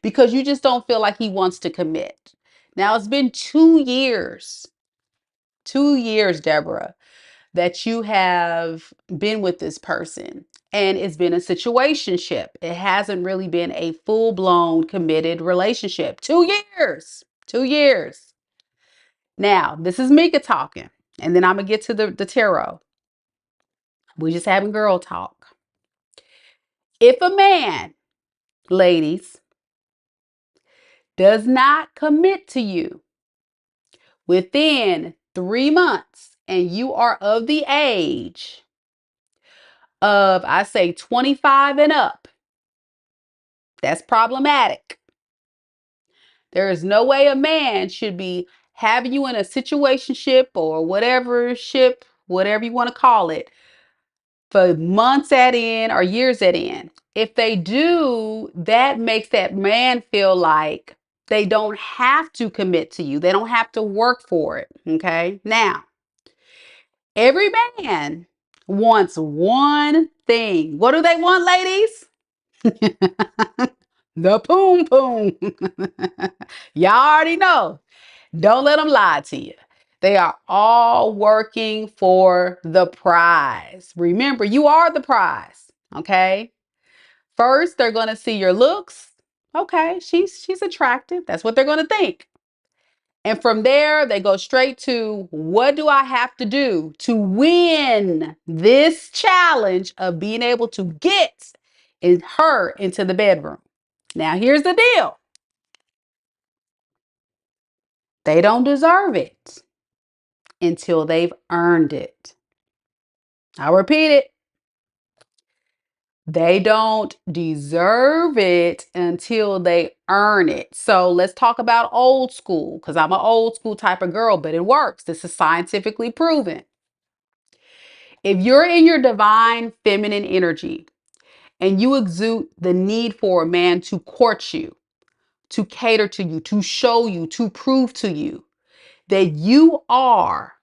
because you just don't feel like he wants to commit. Now, it's been 2 years, 2 years, Deborah, that you have been with this person. And it's been a situationship. It hasn't really been a full-blown committed relationship. 2 years. 2 years. Now, this is Mika talking. And then I'm going to get to the tarot. We're just having girl talk. If a man, ladies, does not commit to you within 3 months and you are of the age of, I say, 25 and up, that's problematic. There is no way a man should be having you in a situationship or whatever ship, whatever you want to call it, for months at end or years at end. If they do, that makes that man feel like they don't have to commit to you. They don't have to work for it. Okay. Now, every man wants one thing. What do they want, ladies? The poom poom. Y'all already know. Don't let them lie to you. They are all working for the prize. Remember, you are the prize. Okay. First, they're going to see your looks. Okay, she's attractive. That's what they're going to think. And from there, they go straight to, what do I have to do to win this challenge of being able to get her into the bedroom? Now, here's the deal. They don't deserve it until they've earned it. I'll repeat it. They don't deserve it until they earn it. So let's talk about old school, because I'm an old school type of girl, but it works. This is scientifically proven. If you're in your divine feminine energy and you exude the need for a man to court you, to cater to you, to show you, to prove to you that you are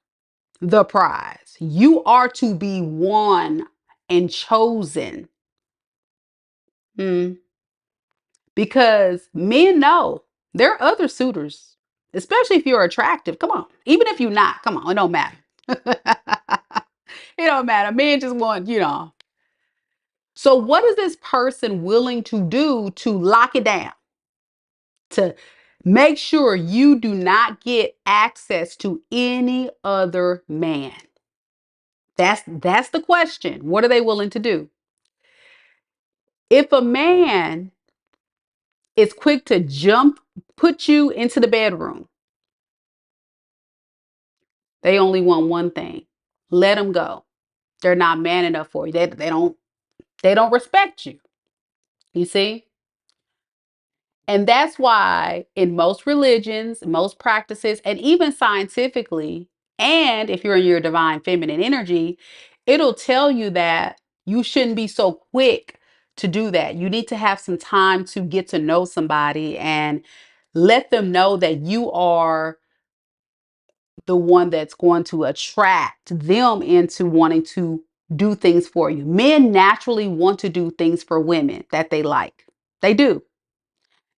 the prize, you are to be won and chosen. Because men know there are other suitors, especially if you're attractive. Come on. Even if you're not, come on, it don't matter. It don't matter. Men just want. So what is this person willing to do to lock it down? To make sure you do not get access to any other man? That's the question. What are they willing to do? If a man is quick to put you into the bedroom, they only want one thing. Let them go. They're not man enough for you. They don't respect you. You see? And that's why in most religions, most practices, and even scientifically, and if you're in your divine feminine energy, it'll tell you that you shouldn't be so quick to do that. You need to have some time to get to know somebody and let them know that you are the one that's going to attract them into wanting to do things for you. Men naturally want to do things for women that they like. They do.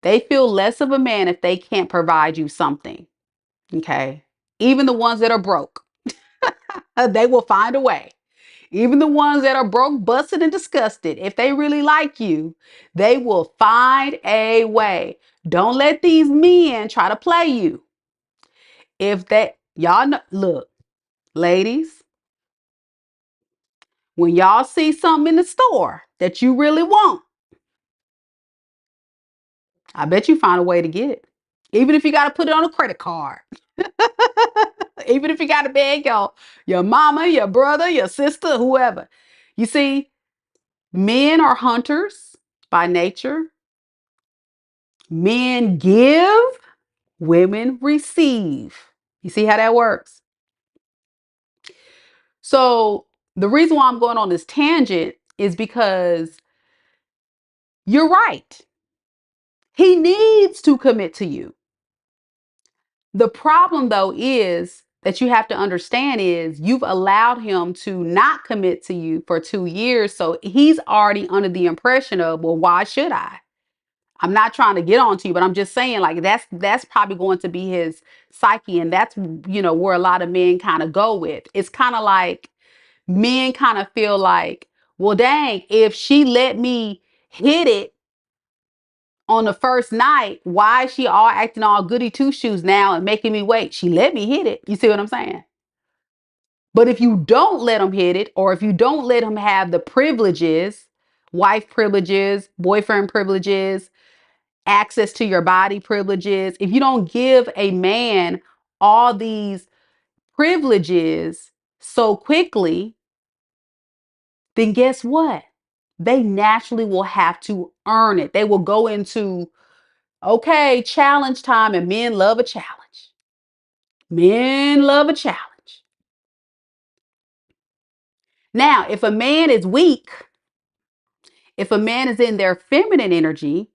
They feel less of a man if they can't provide you something. Okay. Even the ones that are broke, they will find a way. Even the ones that are broke, busted, and disgusted, if they really like you, they will find a way. Don't let these men try to play you. Y'all know, look, ladies, when y'all see something in the store that you really want, I bet you find a way to get it. Even if you got to put it on a credit card. Even if you got to beg your mama, your brother, your sister, whoever. You see, men are hunters by nature. Men give, women receive. You see how that works? So the reason why I'm going on this tangent is because you're right. He needs to commit to you. The problem, though, is that you have to understand is you've allowed him to not commit to you for 2 years. So he's already under the impression of, well, why should I? I'm not trying to get on to you, but I'm just saying, like, that's probably going to be his psyche. And that's, where a lot of men kind of go with. It's kind of like men kind of feel like, well, dang, if she let me hit it on the first night, why is she all acting all goody two shoes now and making me wait? She let me hit it. You see what I'm saying? But if you don't let him hit it, or if you don't let him have the privileges, wife privileges, boyfriend privileges, access to your body privileges, if you don't give a man all these privileges so quickly, then guess what? They naturally will have to earn it. They will go into, okay, challenge time, and men love a challenge. Men love a challenge. Now, if a man is weak, if a man is in their feminine energy,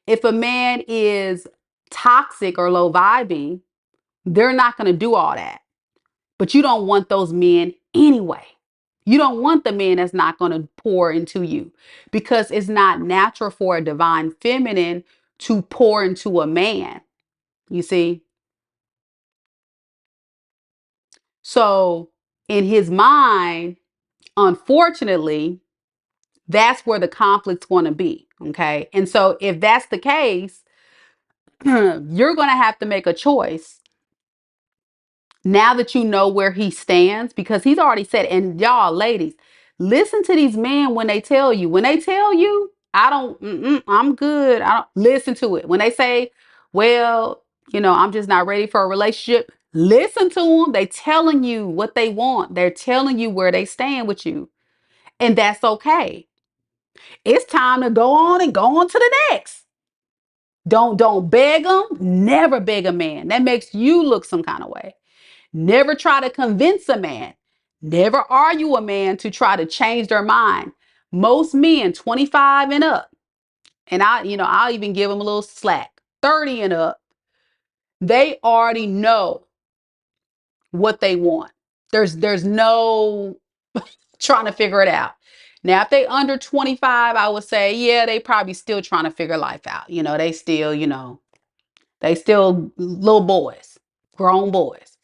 if a man is toxic or low vibing, they're not going to do all that. But you don't want those men anyway. You don't want the man that's not going to pour into you, because it's not natural for a divine feminine to pour into a man. You see? So in his mind, unfortunately, that's where the conflict's going to be. Okay. And so if that's the case, you're going to have to make a choice now that you know where he stands, because he's already said, and y'all ladies, listen to these men when they tell you, I'm good. I don't listen to it. When they say, well, I'm just not ready for a relationship. Listen to them. They telling you what they want. They're telling you where they stand with you. And that's okay. It's time to go on and go on to the next. Don't beg them. Never beg a man. That makes you look some kind of way. Never try to convince a man. Never argue a man to try to change their mind. Most men 25 and up, and I'll even give them a little slack. 30 and up, they already know what they want. There's no trying to figure it out. Now, if they under 25, I would say, yeah, they probably still trying to figure life out. They still little boys, grown boys.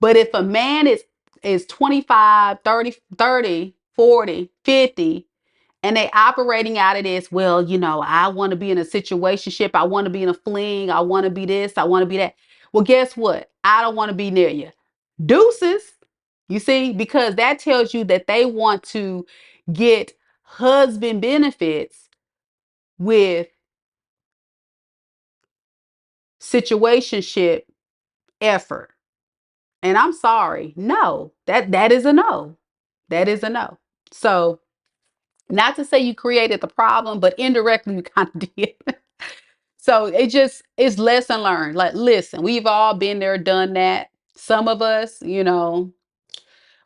But if a man is 25, 30, 40, 50, and they operating out of this, well, I want to be in a situationship, I want to be in a fling, I want to be this, I want to be that. Well, guess what? I don't want to be near you. Deuces. You see, because that tells you that they want to get husband benefits with situationship effort. And I'm sorry. No, that is a no. That is a no. So, not to say you created the problem, but indirectly you kind of did. So it's lesson learned. Like, listen, we've all been there, done that. Some of us,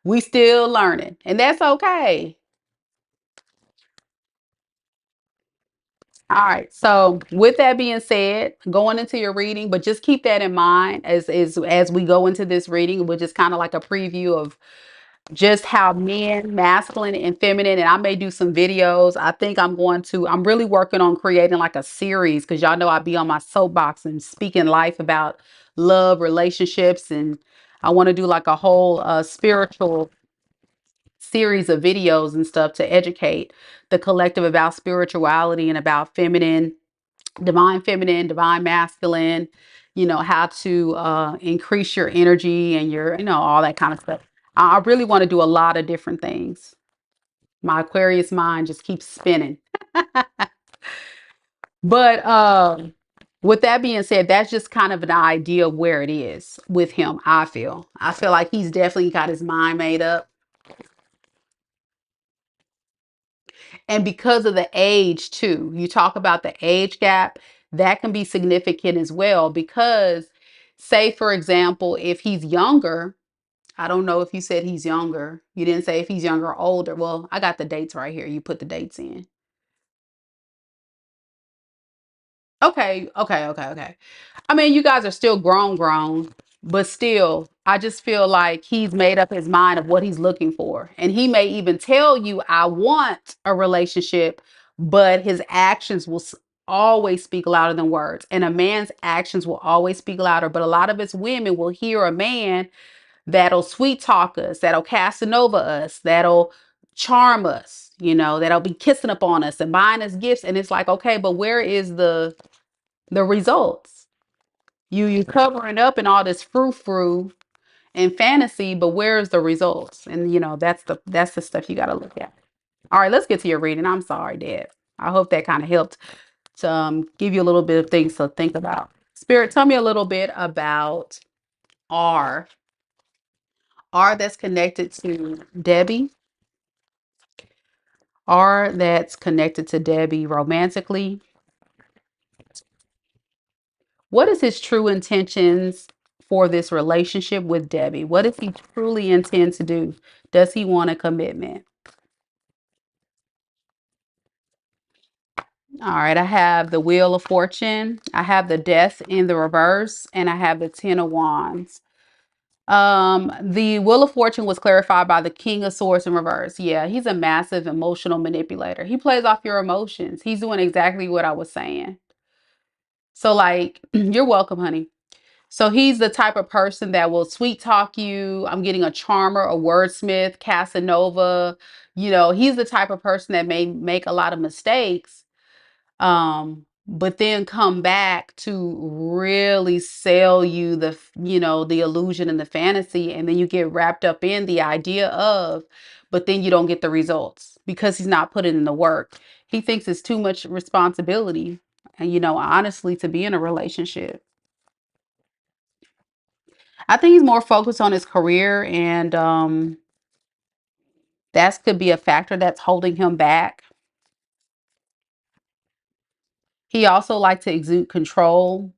we still learning, and that's okay. All right. So with that being said, going into your reading, but just keep that in mind as we go into this reading, which is kind of like a preview of just how men, masculine and feminine, and I may do some videos. I think I'm really working on creating like a series because y'all know I be on my soapbox and speaking life about love, relationships, and I want to do like a whole spiritual series of videos and stuff to educate the collective about spirituality and about feminine, divine masculine, how to increase your energy and your, all that kind of stuff. I really want to do a lot of different things. My Aquarius mind just keeps spinning. But with that being said, that's just kind of an idea of where it is with him. I feel like he's definitely got his mind made up. And because of the age too, you talk about the age gap, that can be significant as well. Because say, for example, if he's younger, I don't know if you said he's younger. You didn't say if he's younger or older. Well, I got the dates right here. You put the dates in. Okay, okay, okay, okay. I mean, you guys are still grown, but still, I just feel like he's made up his mind of what he's looking for. And he may even tell you, I want a relationship, but his actions will always speak louder than words. And a man's actions will always speak louder. But a lot of us women will hear a man that'll sweet talk us, that'll Casanova us, that'll charm us, that'll be kissing up on us and buying us gifts. And it's like, okay, but where is the results? You covering up in all this frou-frou and fantasy, but where's the results? And that's the stuff you got to look at. All right, let's get to your reading. I'm sorry, Dad. I hope that kind of helped to give you a little bit of things to think about. Spirit, tell me a little bit about R. R that's connected to Debbie. R that's connected to Debbie romantically. What is his true intentions for this relationship with Debbie? What does he truly intend to do? Does he want a commitment? All right, I have the Wheel of Fortune, I have the Death in the reverse, and I have the Ten of Wands. The Wheel of Fortune was clarified by the King of Swords in reverse. Yeah, he's a massive emotional manipulator. He plays off your emotions. He's doing exactly what I was saying. So, like, you're welcome, honey. So he's the type of person that will sweet talk you. I'm getting a charmer, a wordsmith, Casanova. He's the type of person that may make a lot of mistakes, but then come back to really sell you the illusion and the fantasy, and then you get wrapped up in the idea of, but then you don't get the results because he's not putting in the work. He thinks it's too much responsibility, and honestly, to be in a relationship. I think he's more focused on his career, and that could be a factor that's holding him back. He also likes to exude control.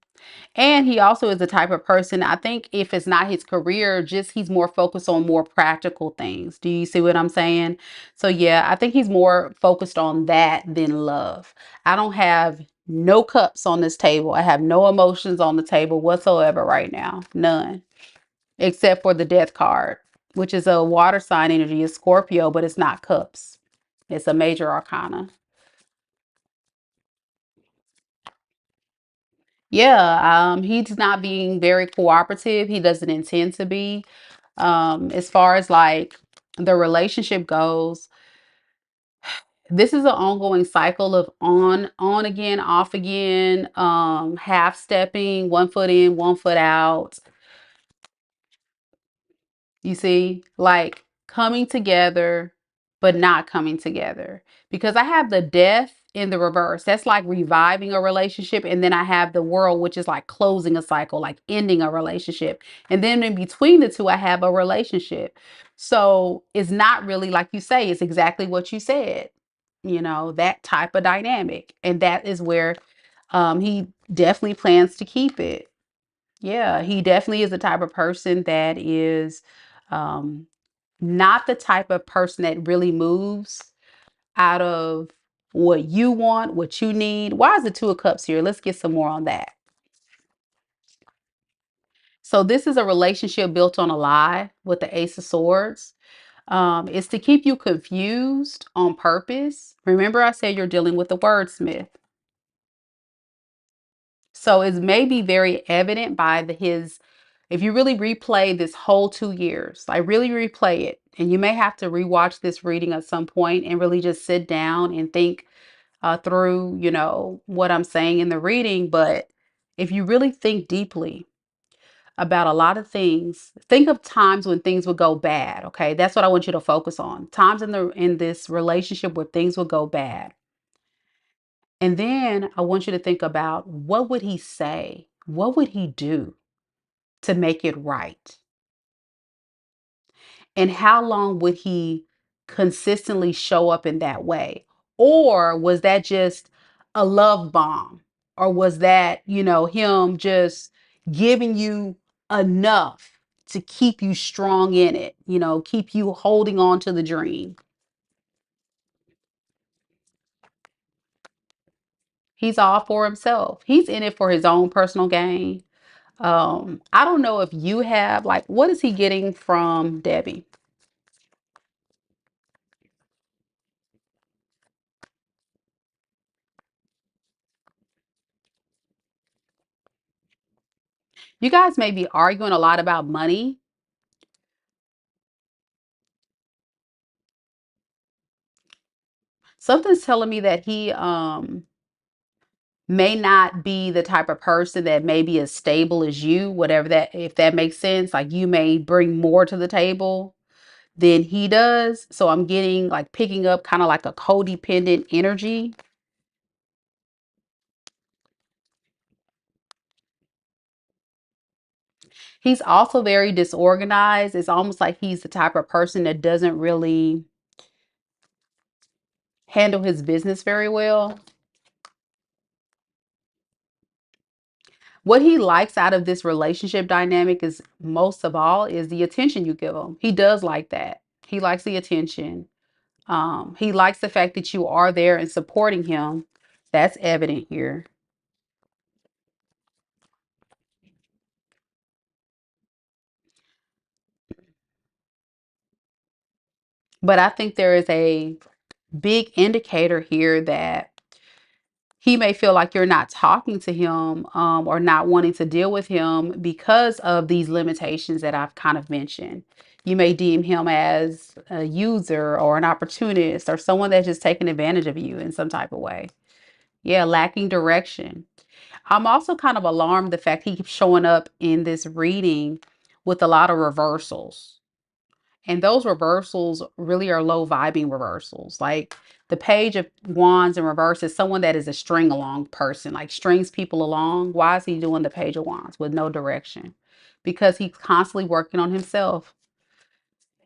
And he also is the type of person, I think if it's not his career, just he's more focused on more practical things. Do you see what I'm saying? So yeah, I think he's more focused on that than love. I don't have no cups on this table. I have no emotions on the table whatsoever right now. None. Except for the death card, which is a water sign energy, is Scorpio, but it's not cups. It's a major arcana. Yeah, he's not being very cooperative. He doesn't intend to be. As far as like the relationship goes, this is an ongoing cycle of on again, off again, half stepping, 1 foot in, 1 foot out. You see, like coming together, but not coming together. Because I have the death in the reverse. That's like reviving a relationship. And then I have the world, which is like closing a cycle, like ending a relationship. And then in between the two, I have a relationship. So it's not really like you say, it's exactly what you said, that type of dynamic. And that is where he definitely plans to keep it. Yeah, he definitely is the type of person that is um, not the type of person that really moves out of what you want, what you need. Why is the Two of Cups here? Let's get some more on that. So this is a relationship built on a lie with the Ace of Swords. It's to keep you confused on purpose. Remember, I said you're dealing with the wordsmith. So it's maybe very evident by his, if you really replay this whole 2 years, like really replay it, and you may have to rewatch this reading at some point and really just sit down and think through, what I'm saying in the reading. But if you really think deeply about a lot of things, think of times when things would go bad. Okay, that's what I want you to focus on. Times in this relationship where things would go bad. And then I want you to think about, what would he say? What would he do to make it right? And how long would he consistently show up in that way? Or was that just a love bomb? Or was that, him just giving you enough to keep you strong in it, keep you holding on to the dream? He's all for himself. He's in it for his own personal gain. I don't know if you have, like, what is he getting from Debbie? You guys may be arguing a lot about money. Something's telling me that he may not be the type of person that may be as stable as you, whatever that, if that makes sense. Like, you may bring more to the table than he does. So I'm getting like picking up kind of like a codependent energy. He's also very disorganized. It's almost like he's the type of person that doesn't really handle his business very well. What he likes out of this relationship dynamic is, most of all, is the attention you give him. He does like that. He likes the attention. He likes the fact that you are there and supporting him. That's evident here. But I think there is a big indicator here that he may feel like you're not talking to him, or not wanting to deal with him because of these limitations that I've kind of mentioned. You may deem him as a user or an opportunist or someone that's just taking advantage of you in some type of way. Yeah, lacking direction. I'm also kind of alarmed the fact he keeps showing up in this reading with a lot of reversals. And those reversals really are low vibing reversals. Like, the Page of Wands in reverse is someone that is a string along person, like strings people along. Why is he doing the Page of Wands with no direction? because he's constantly working on himself.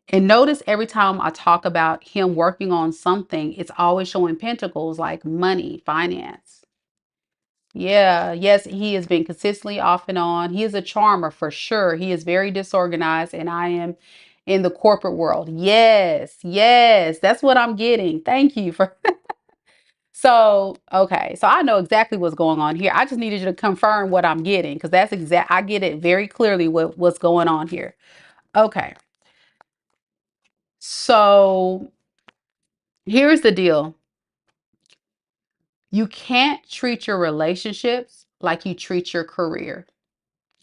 And notice every time I talk about him working on something, it's always showing pentacles like money, finance. Yeah, yes, he has been consistently off and on. He is a charmer for sure. He is very disorganized, and I am in the corporate world. Yes, yes, that's what I'm getting. Thank you for. So, okay, so I know exactly what's going on here. I just needed you to confirm what I'm getting because that's exact. I get it very clearly what's going on here. Okay, so here's the deal. You can't treat your relationships like you treat your career.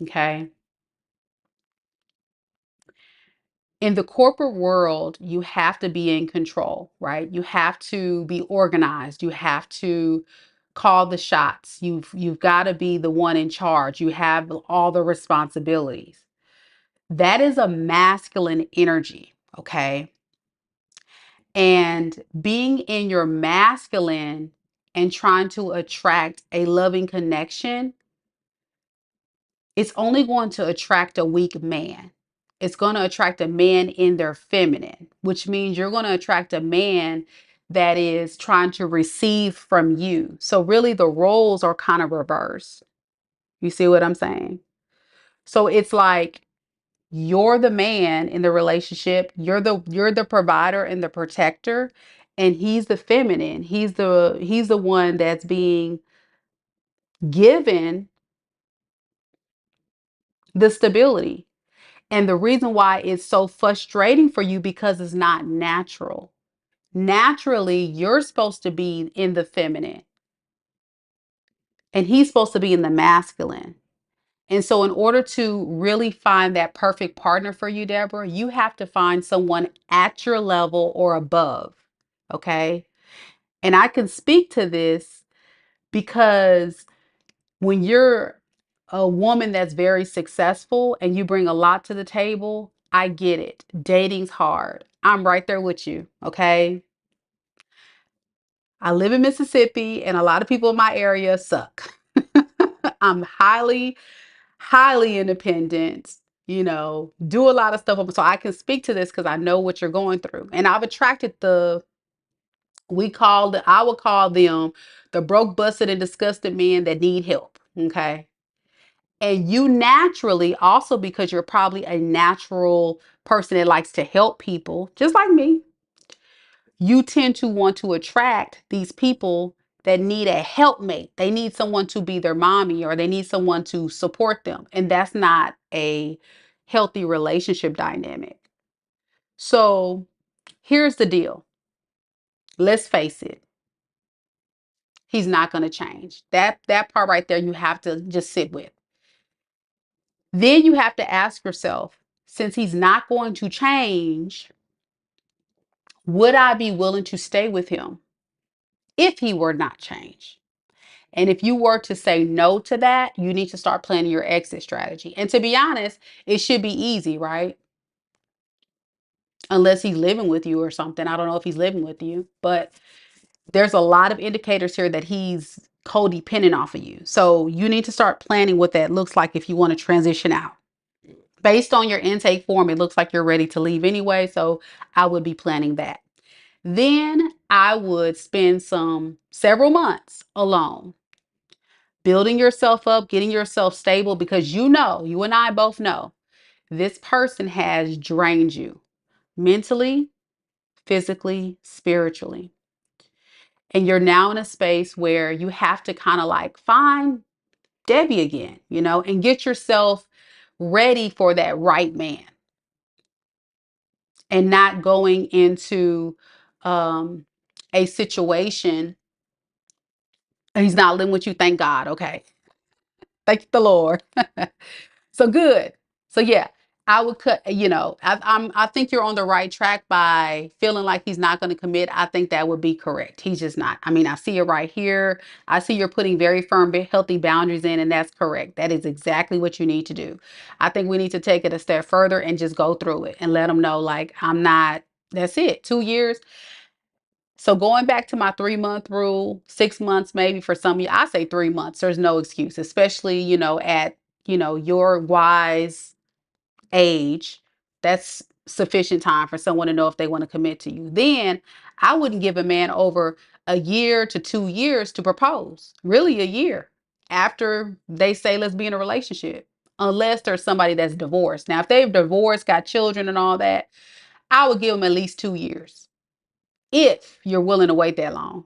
Okay. In the corporate world, you have to be in control, right? You have to be organized. You have to call the shots. You've got to be the one in charge. You have all the responsibilities. That is a masculine energy, okay? And being in your masculine and trying to attract a loving connection, it's only going to attract a weak man. It's going to attract a man in their feminine, which means you're going to attract a man that is trying to receive from you. So really the roles are kind of reversed. You see what I'm saying? So it's like you're the man in the relationship, you're the provider and the protector, and he's the feminine. He's the one that's being given the stability. And the reason why it's so frustrating for you because it's not natural. Naturally, you're supposed to be in the feminine and he's supposed to be in the masculine. And so, in order to really find that perfect partner for you, Deborah, you have to find someone at your level or above. Okay. And I can speak to this because when you're a woman that's very successful and you bring a lot to the table, I get it. Dating's hard. I'm right there with you. Okay. I live in Mississippi and a lot of people in my area suck. I'm highly independent, do a lot of stuff. So I can speak to this because I know what you're going through. And I've attracted I would call them the broke, busted, and disgusted men that need help. Okay. And you naturally, also because you're probably a natural person that likes to help people, just like me, you tend to want to attract these people that need a helpmate. They need someone to be their mommy or they need someone to support them. And that's not a healthy relationship dynamic. So here's the deal. Let's face it. He's not going to change. That part right there, you have to just sit with. Then you have to ask yourself, since he's not going to change, would I be willing to stay with him if he were not changed? And if you were to say no to that, you need to start planning your exit strategy. And to be honest, it should be easy, right? Unless he's living with you or something. I don't know if he's living with you, but there's a lot of indicators here that he's codependent off of you. So you need to start planning what that looks like if you want to transition out. Based on your intake form, it looks like you're ready to leave anyway. So I would be planning that. Then I would spend several months alone, building yourself up, getting yourself stable, because you and I both know, this person has drained you mentally, physically, spiritually. And you're now in a space where you have to kind of like find Debbie again, and get yourself ready for that right man and not going into um, a situation. He's not living with you, thank God. Okay. Thank the Lord. So good. So yeah, I would cut, I think you're on the right track by feeling like he's not going to commit. I think that would be correct. He's just not. I mean, I see it right here. I see you're putting very firm, healthy boundaries in, and that's correct. That is exactly what you need to do. I think we need to take it a step further and just go through it and let them know, like, that's it. 2 years. So going back to my 3-month rule, 6 months, maybe for some of you, I say 3 months. There's no excuse, especially, at, your wise age, that's sufficient time for someone to know if they want to commit to you. Then I wouldn't give a man over a year to 2 years to propose, really a year after they say, let's be in a relationship, unless there's somebody that's divorced. Now, if they've divorced, got children and all that, I would give them at least 2 years if you're willing to wait that long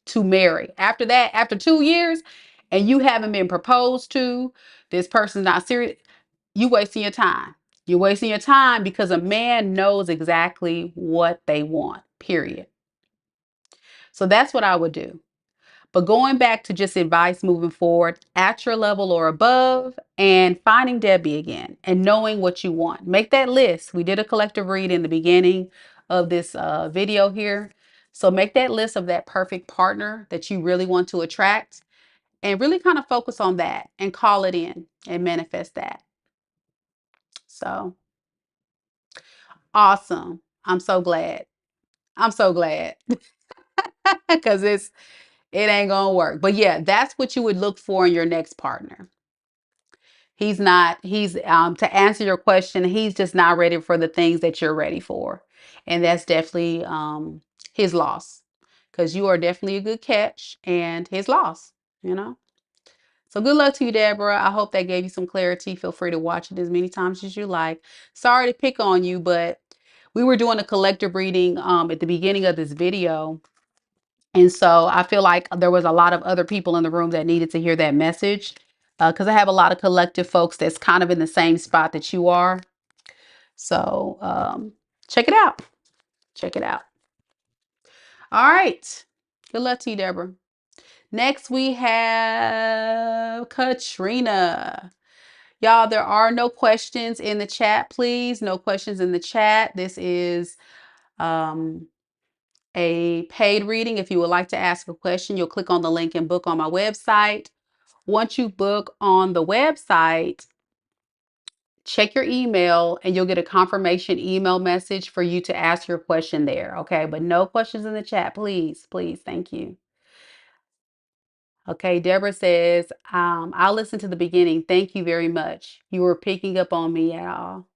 to marry. After that, after 2 years, and you haven't been proposed to, this person's not serious, you wasting your time. You're wasting your time because a man knows exactly what they want, period. So that's what I would do. But going back to just advice moving forward, at your level or above, and finding Debbie again and knowing what you want. Make that list. We did a collective read in the beginning of this video here. So make that list of that perfect partner that you really want to attract and really kind of focus on that and call it in and manifest that. So awesome. I'm so glad. I'm so glad because it ain't gonna work. But yeah, that's what you would look for in your next partner. He's not, he's to answer your question, he's just not ready for the things that you're ready for. And that's definitely his loss. Because you are definitely a good catch and his loss, you know. So good luck to you, Deborah. I hope that gave you some clarity. Feel free to watch it as many times as you like. Sorry to pick on you, but we were doing a collective reading at the beginning of this video. And so I feel like there was a lot of other people in the room that needed to hear that message because I have a lot of collective folks that's kind of in the same spot that you are. So check it out. Check it out. All right. Good luck to you, Deborah. Next, we have Katrina. Y'all, there are no questions in the chat, please. No questions in the chat. This is a paid reading. If you would like to ask a question, you'll click on the link and book on my website. Once you book on the website, check your email and you'll get a confirmation email message for you to ask your question there. Okay, but no questions in the chat, please. Please, thank you. Okay, Deborah says, I'll listen to the beginning. Thank you very much. You were picking up on me at all.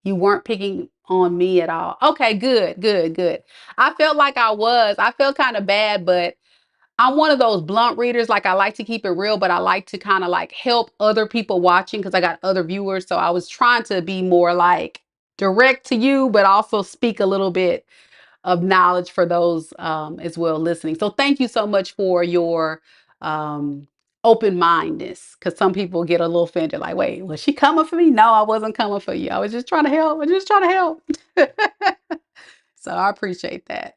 You weren't picking on me at all. Okay, good, good, good. I felt like I was. I felt kind of bad, but I'm one of those blunt readers. Like I like to keep it real, but I like to kind of like help other people watching because I got other viewers. So I was trying to be more like direct to you, but also speak a little bit of knowledge for those as well listening. So thank you so much for your open-mindedness because some people get a little offended like, wait, was she coming for me? No, I wasn't coming for you. I was just trying to help. I was just trying to help. So I appreciate that.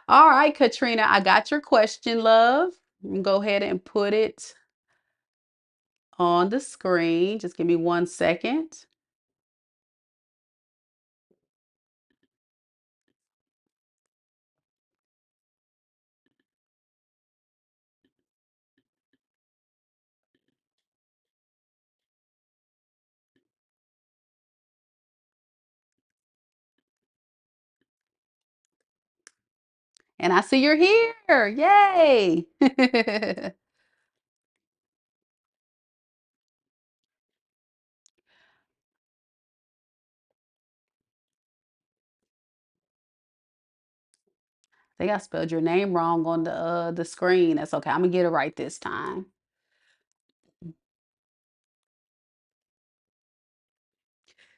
All right, Katrina, I got your question, love. Go ahead and put it on the screen. Just give me 1 second. And I see you're here. Yay. I think I spelled your name wrong on the screen. That's okay. I'm gonna get it right this time.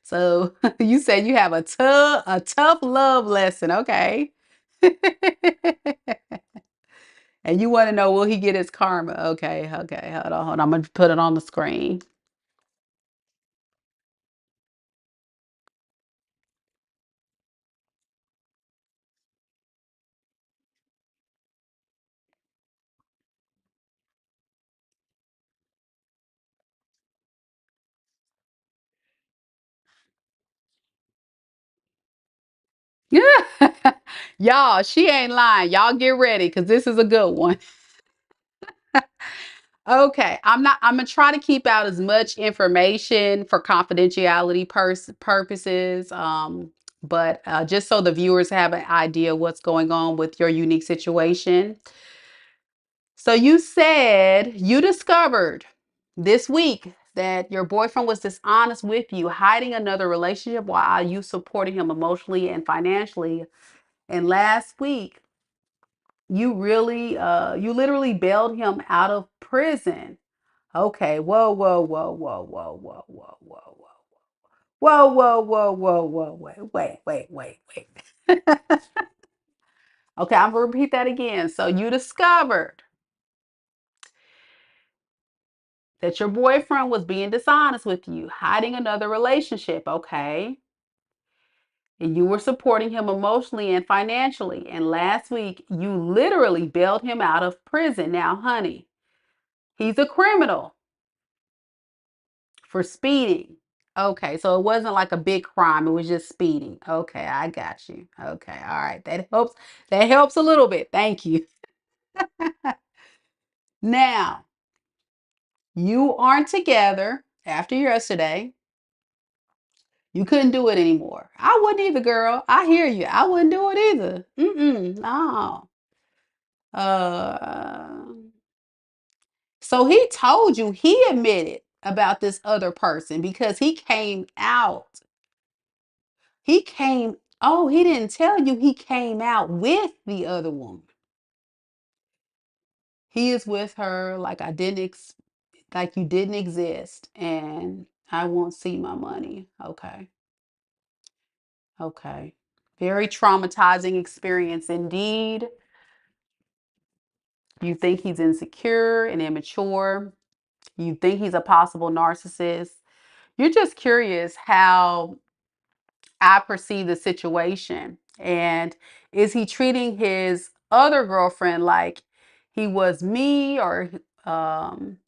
So you said you have a tough love lesson. Okay. And you want to know, will he get his karma? Okay, okay. Hold on, hold on. I'm gonna put it on the screen. Y'all, she ain't lying. Y'all get ready because this is a good one. Okay, I'm gonna try to keep out as much information for confidentiality purposes. But just so the viewers have an idea what's going on with your unique situation. So you said you discovered this week that your boyfriend was dishonest with you, hiding another relationship while you supporting him emotionally and financially. And last week, you literally bailed him out of prison. Okay, whoa, whoa, whoa, whoa, whoa, whoa, whoa, whoa, whoa. Whoa, whoa, whoa, whoa, whoa, wait. Okay, I'm gonna repeat that again. So you discovered that your boyfriend was being dishonest with you, hiding another relationship, okay? And you were supporting him emotionally and financially. And last week, you literally bailed him out of prison. Now, honey, he's a criminal for speeding. Okay, so it wasn't like a big crime, it was just speeding. Okay, I got you. Okay, all right. That helps. That helps a little bit. Thank you. Now, you aren't together after yesterday. You couldn't do it anymore. I wouldn't either, girl. I hear you. I wouldn't do it either. No. Uh, so he told you, he admitted about this other person because he came out. Oh, he didn't tell you he came out with the other woman. He is with her like like you didn't exist, and I won't see my money. Okay. Okay. Very traumatizing experience indeed. You think he's insecure and immature. You think he's a possible narcissist. You're just curious how I perceive the situation. And is he treating his other girlfriend like he was me, um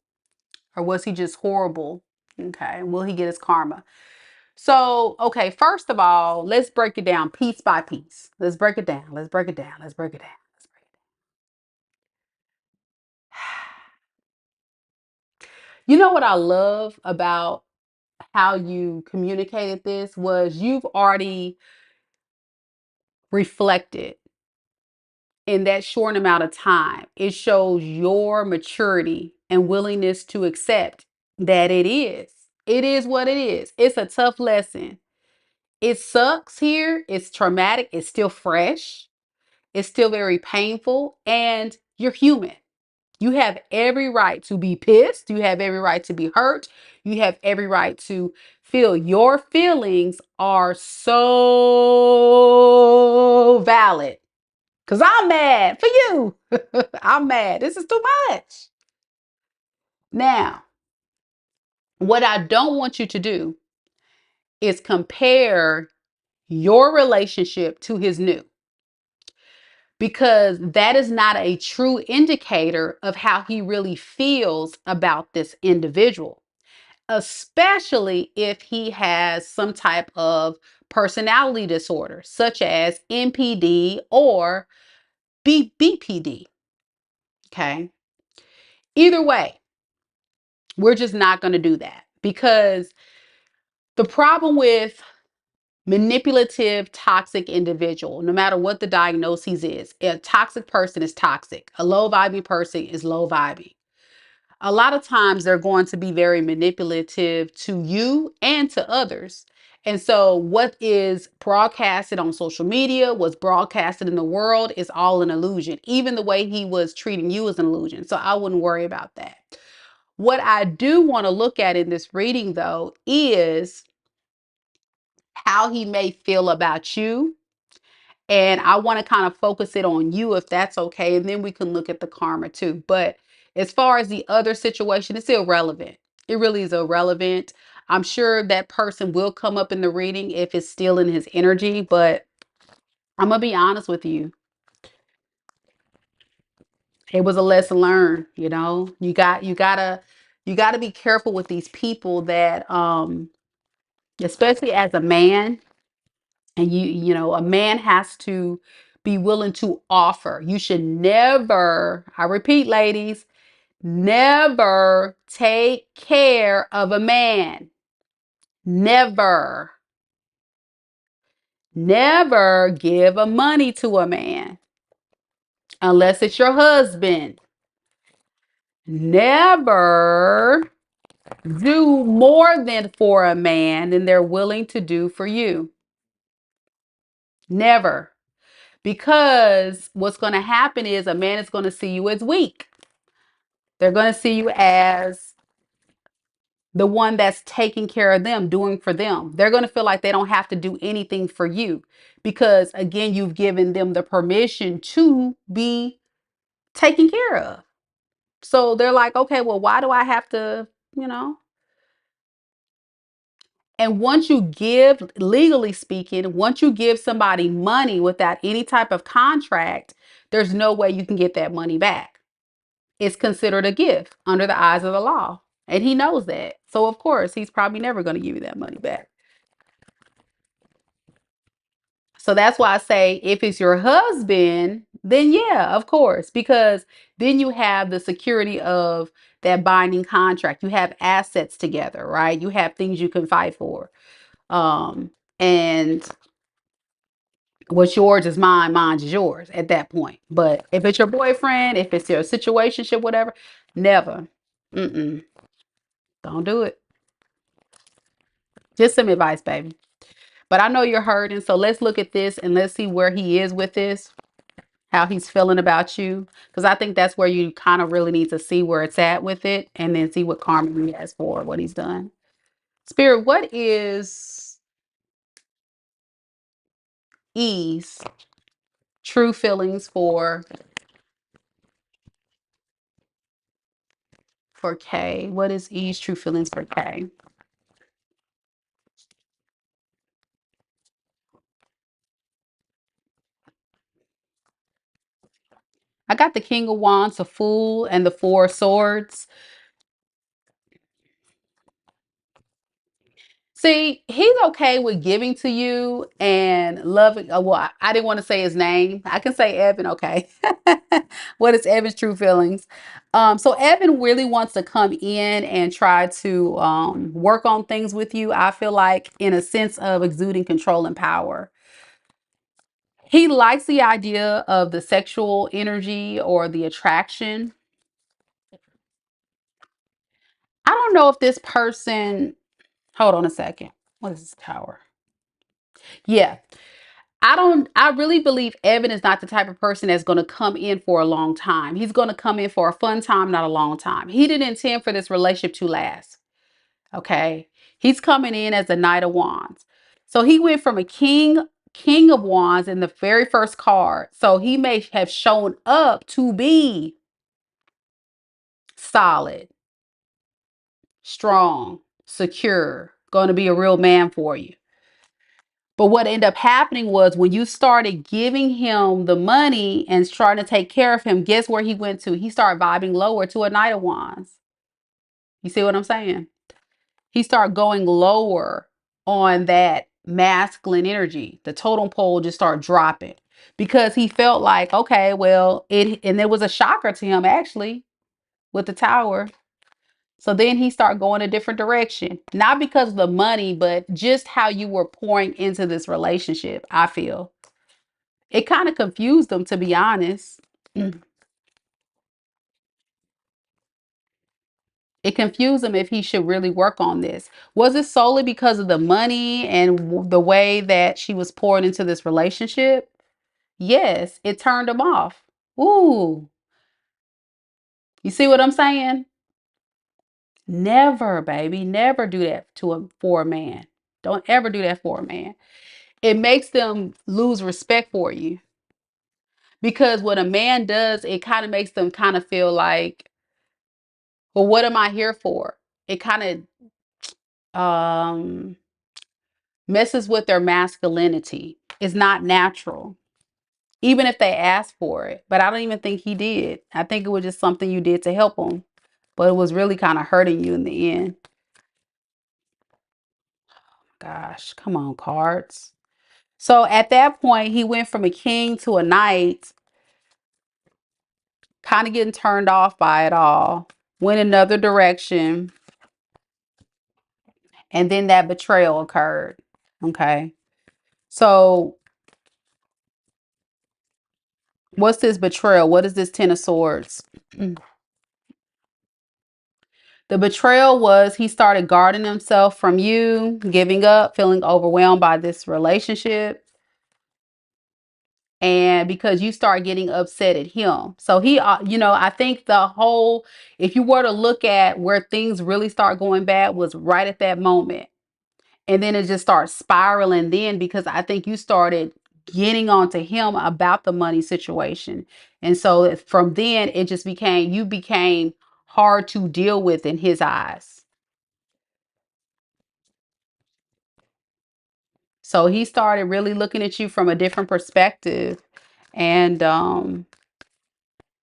or was he just horrible? Okay. Will he get his karma? So, okay, first of all, let's break it down piece by piece. Let's break it down. Let's break it down. Let's break it down. Let's break it down. You know what I love about how you communicated this was you've already reflected in that short amount of time. It shows your maturity and willingness to accept that it is. It is what it is. It's a tough lesson. It sucks here. It's traumatic. It's still fresh. It's still very painful. And you're human. You have every right to be pissed. You have every right to be hurt. You have every right to feel your feelings are so valid. Because I'm mad for you. I'm mad. This is too much. Now, what I don't want you to do is compare your relationship to his new, because that is not a true indicator of how he really feels about this individual, especially if he has some type of personality disorder, such as NPD or BPD. Okay. Either way, we're just not going to do that, because the problem with manipulative, toxic individual, no matter what the diagnosis is, a toxic person is toxic. A low vibing person is low vibing. A lot of times they're going to be very manipulative to you and to others. And so what is broadcasted on social media, what's broadcasted in the world is all an illusion. Even the way he was treating you is an illusion. So I wouldn't worry about that. What I do want to look at in this reading, though, is how he may feel about you. And I want to kind of focus it on you, if that's okay. And then we can look at the karma too. But as far as the other situation, it's irrelevant. It really is irrelevant. I'm sure that person will come up in the reading if it's still in his energy. But I'm going to be honest with you. It was a lesson learned. You gotta be careful with these people that, especially as a man. And a man has to be willing to offer. You should never, I repeat, ladies, never take care of a man. Never. Never give a money to a man unless it's your husband. Never do more than for a man than they're willing to do for you. Never. Because what's going to happen is a man is going to see you as weak. They're going to see you as the one that's taking care of them, doing for them. They're going to feel like they don't have to do anything for you because, again, you've given them the permission to be taken care of. So they're like, okay, well, why do I have to, you know? And once you give, legally speaking, once you give somebody money without any type of contract, there's no way you can get that money back. It's considered a gift under the eyes of the law. And he knows that. So, of course, he's probably never going to give you that money back. So that's why I say if it's your husband, then yeah, of course, because then you have the security of that binding contract. You have assets together, right? You have things you can fight for. And what's yours is mine, mine is yours at that point. But if it's your boyfriend, if it's your situationship, whatever, never. Mm-mm. Don't do it. Just some advice, baby. But I know you're hurting, so let's look at this and let's see where he is with this, how he's feeling about you. Because I think that's where you kind of really need to see where it's at with it and then see what karma he has for what he's done. Spirit, what is ease, true feelings for K? What is ease, true feelings for K? I got the King of Wands, the Fool, and the Four of Swords. See, he's okay with giving to you and loving. Well, I didn't want to say his name. I can say Evan. Okay. What is Evan's true feelings? So Evan really wants to come in and try to work on things with you. I feel like in a sense of exuding control and power. He likes the idea of the sexual energy or the attraction. I don't know if this person. Hold on a second. What is this tower? Yeah. I really believe Evan is not the type of person that's going to come in for a long time. He's going to come in for a fun time, not a long time. He didn't intend for this relationship to last. Okay. He's coming in as a Knight of Wands. So he went from a king of Wands in the very first card. So he may have shown up to be solid, strong, secure, going to be a real man for you. But what ended up happening was when you started giving him the money and trying to take care of him, guess where he went to? He started vibing lower to a Knight of Wands. You see what I'm saying? He started going lower on that masculine energy. The totem pole just started dropping because he felt like, okay, well, and it was a shocker to him actually with the tower. So then he started going a different direction, not because of the money, but just how you were pouring into this relationship. I feel it kind of confused him, to be honest. It confused him if he should really work on this. Was it solely because of the money and the way that she was pouring into this relationship? Yes, it turned him off. Ooh, you see what I'm saying? Never, baby, never do that for a man. Don't ever do that for a man. It makes them lose respect for you. Because what a man does, it kind of makes them kind of feel like, well, what am I here for? It kind of messes with their masculinity. It's not natural, even if they ask for it. But I don't even think he did. I think it was just something you did to help him. But it was really kind of hurting you in the end. Gosh, come on, cards. So at that point, he went from a king to a knight, kind of getting turned off by it all, went another direction, and then that betrayal occurred. Okay. So what's this betrayal? What is this Ten of Swords? The The betrayal was he started guarding himself from you, giving up, feeling overwhelmed by this relationship. And because you start getting upset at him. So he, I think if you were to look at where things really start going bad was right at that moment. And then it just starts spiraling then because I think you started getting onto him about the money situation. And so from then it just you became hard to deal with in his eyes. So he started really looking at you from a different perspective. And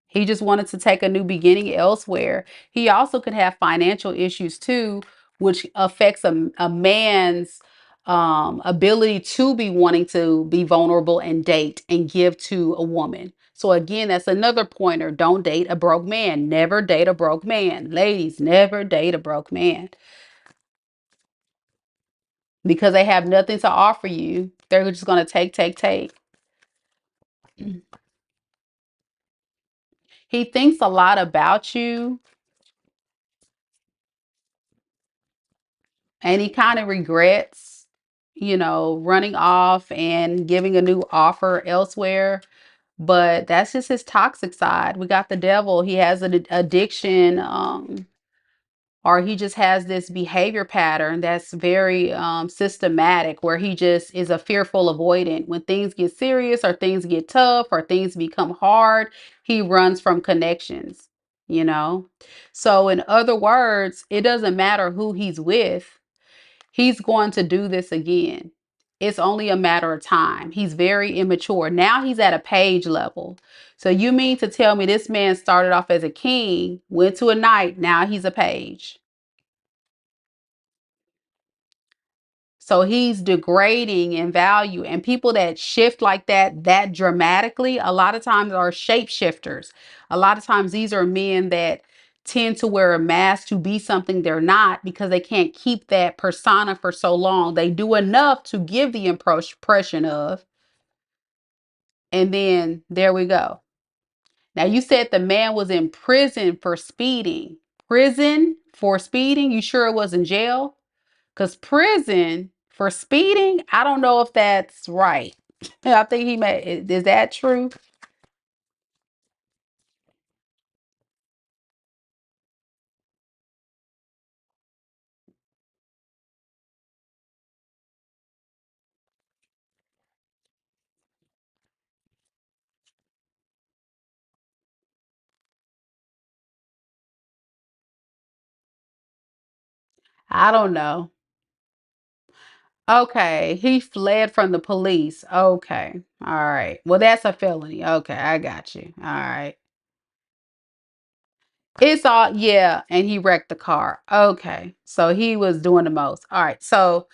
he just wanted to take a new beginning elsewhere. He also could have financial issues too, which affects a man's ability to be wanting to be vulnerable and date and give to a woman. So again, that's another pointer. Don't date a broke man. Never date a broke man. Ladies, never date a broke man because they have nothing to offer you. They're just going to take, take, take. He thinks a lot about you. And he kind of regrets, running off and giving a new offer elsewhere. But that's just his toxic side. We got the devil. He has an addiction, or he just has this behavior pattern that's very systematic, where he just is a fearful avoidant. When things get serious or things get tough or things become hard, he runs from connections. So in other words, it doesn't matter who he's with. He's going to do this again. It's only a matter of time. He's very immature. Now he's at a page level. So you mean to tell me this man started off as a king, went to a knight, now he's a page. So he's degrading in value. And people that shift like that dramatically, a lot of times are shapeshifters. A lot of times these are men that tend to wear a mask to be something they're not because they can't keep that persona for so long. They do enough to give the impression of, and then there we go. Now you said the man was in prison for speeding. Prison for speeding? You sure it was in jail? Because prison for speeding, I don't know if that's right. I think is that true? I don't know. Okay, he fled from the police. Okay, all right. Well, that's a felony. Okay, I got you. All right. It's all, yeah, and he wrecked the car. Okay, so he was doing the most. All right, so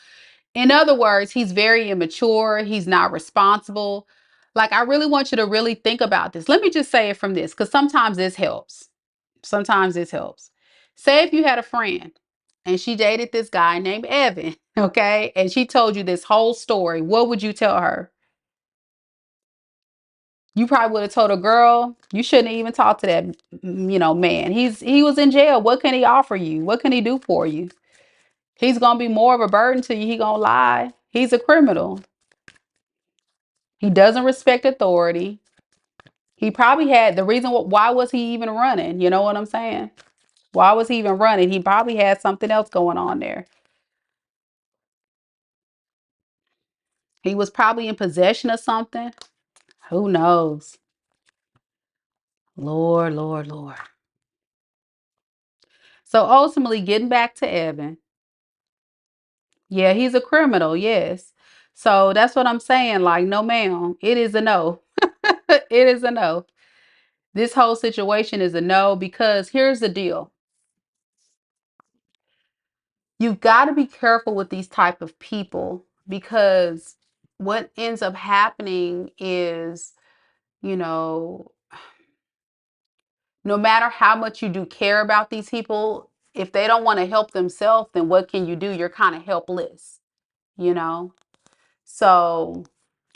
in other words, he's very immature. He's not responsible. Like, I really want you to really think about this. Let me just say it from this, because sometimes this helps. Sometimes this helps. Say if you had a friend and she dated this guy named Evan, okay, and she told you this whole story, what would you tell her? You probably would have told a girl, you shouldn't even talk to that, man. He was in jail. What can he offer you? What can he do for you? He's gonna be more of a burden to you. He gonna lie. He's a criminal. He doesn't respect authority. He probably had the reason why was he even running? You know what I'm saying? Why was he even running? He probably had something else going on there. He was probably in possession of something. Who knows? Lord, Lord, Lord. So ultimately, getting back to Evan, yeah, he's a criminal, yes. So that's what I'm saying. Like, no, ma'am, it is a no. It is a no. This whole situation is a no because here's the deal. You've got to be careful with these type of people because what ends up happening is, you know, no matter how much you do care about these people, if they don't want to help themselves, then what can you do? You're kind of helpless, you know? So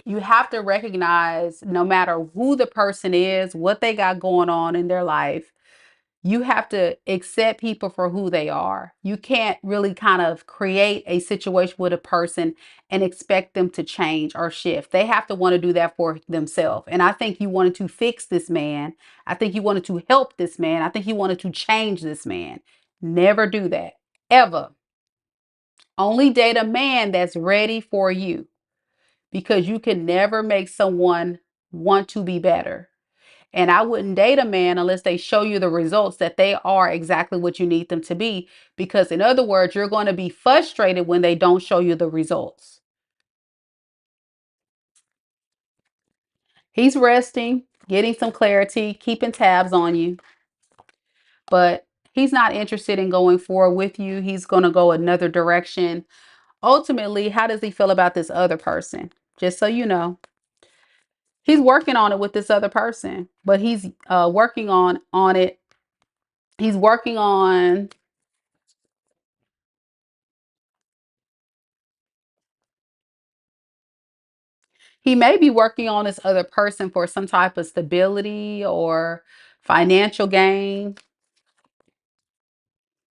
you have to recognize no matter who the person is, what they got going on in their life, You have to accept people for who they are. You can't really kind of create a situation with a person and expect them to change or shift. They have to want to do that for themselves. And I think you wanted to fix this man. I think you wanted to help this man. I think you wanted to change this man. Never do that. Ever. Only date a man that's ready for you, because you can never make someone want to be better. And I wouldn't date a man unless they show you the results that they are exactly what you need them to be. Because, in other words, you're going to be frustrated when they don't show you the results. He's resting, getting some clarity, keeping tabs on you. But he's not interested in going forward with you. He's going to go another direction. Ultimately, how does he feel about this other person? Just so you know, he's working on it with this other person, but he's working on it. He's working on He may be working on this other person for some type of stability or financial gain.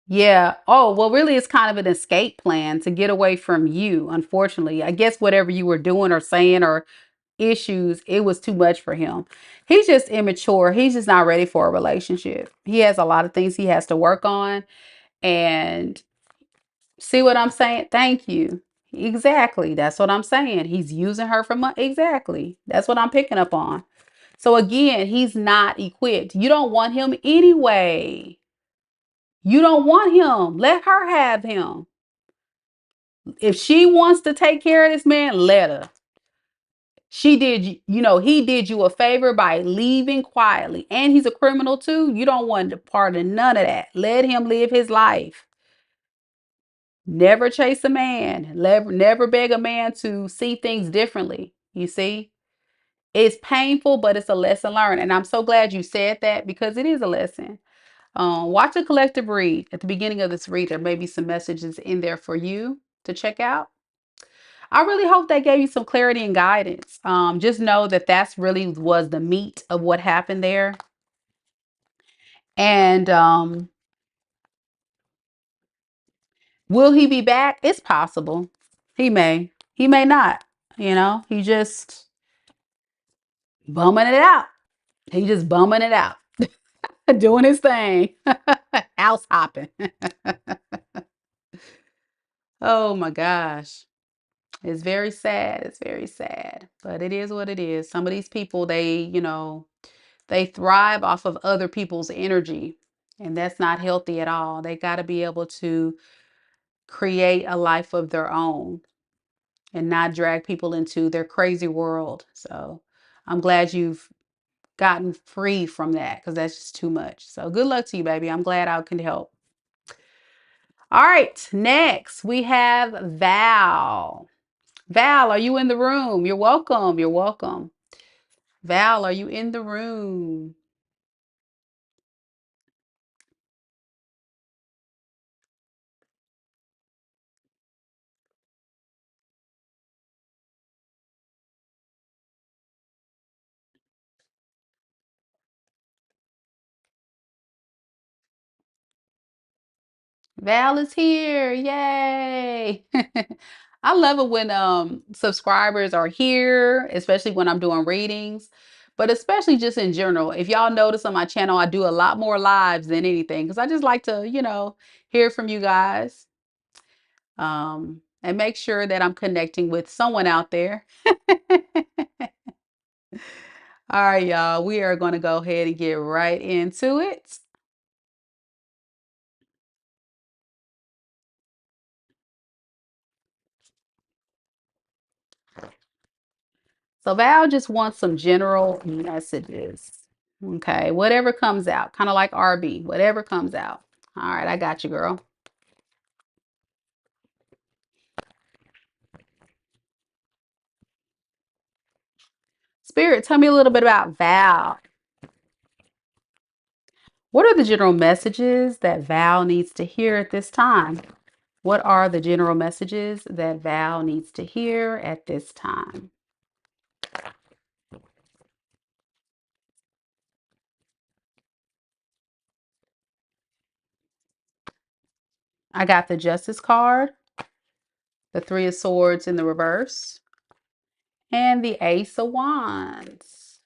Yeah. Oh, well, really, it's kind of an escape plan to get away from you, unfortunately. I guess whatever you were doing or saying or issues, it was too much for him. He's just immature. He's just not ready for a relationship. He has a lot of things he has to work on. And see what I'm saying? Thank you. Exactly. That's what I'm saying. He's using her for money. Exactly. That's what I'm picking up on. So again, he's not equipped. You don't want him anyway. You don't want him. Let her have him. If she wants to take care of this man, let her. She did, he did you a favor by leaving quietly. And he's a criminal too. You don't want to part of none of that. Let him live his life. Never chase a man. Never beg a man to see things differently. You see? It's painful, but it's a lesson learned. And I'm so glad you said that, because it is a lesson. Watch a collective read. At the beginning of this read, there may be some messages in there for you to check out. I really hope that gave you some clarity and guidance. Just know that that's really was the meat of what happened there. And will he be back? It's possible. He may. He may not. He just bumming it out. He just bumming it out. Doing his thing. House hopping. Oh my gosh. It's very sad. It's very sad. But it is what it is. Some of these people, they thrive off of other people's energy. And that's not healthy at all. They got to be able to create a life of their own and not drag people into their crazy world. So I'm glad you've gotten free from that, because that's just too much. So good luck to you, baby. I'm glad I can help. All right, next we have Val. Val, are you in the room? You're welcome. You're welcome. Val, are you in the room? Val is here. Yay. I love it when subscribers are here, especially when I'm doing readings, but especially just in general. If y'all notice on my channel, I do a lot more lives than anything, because I just like to, hear from you guys. And make sure that I'm connecting with someone out there. All right, y'all, we are going to go ahead and get right into it. So Val just wants some general messages. Okay, whatever comes out, kind of like RB, whatever comes out. All right, I got you, girl. Spirit, tell me a little bit about Val. What are the general messages that Val needs to hear at this time? What are the general messages that Val needs to hear at this time? I got the Justice card, the Three of Swords in the reverse, and the Ace of Wands.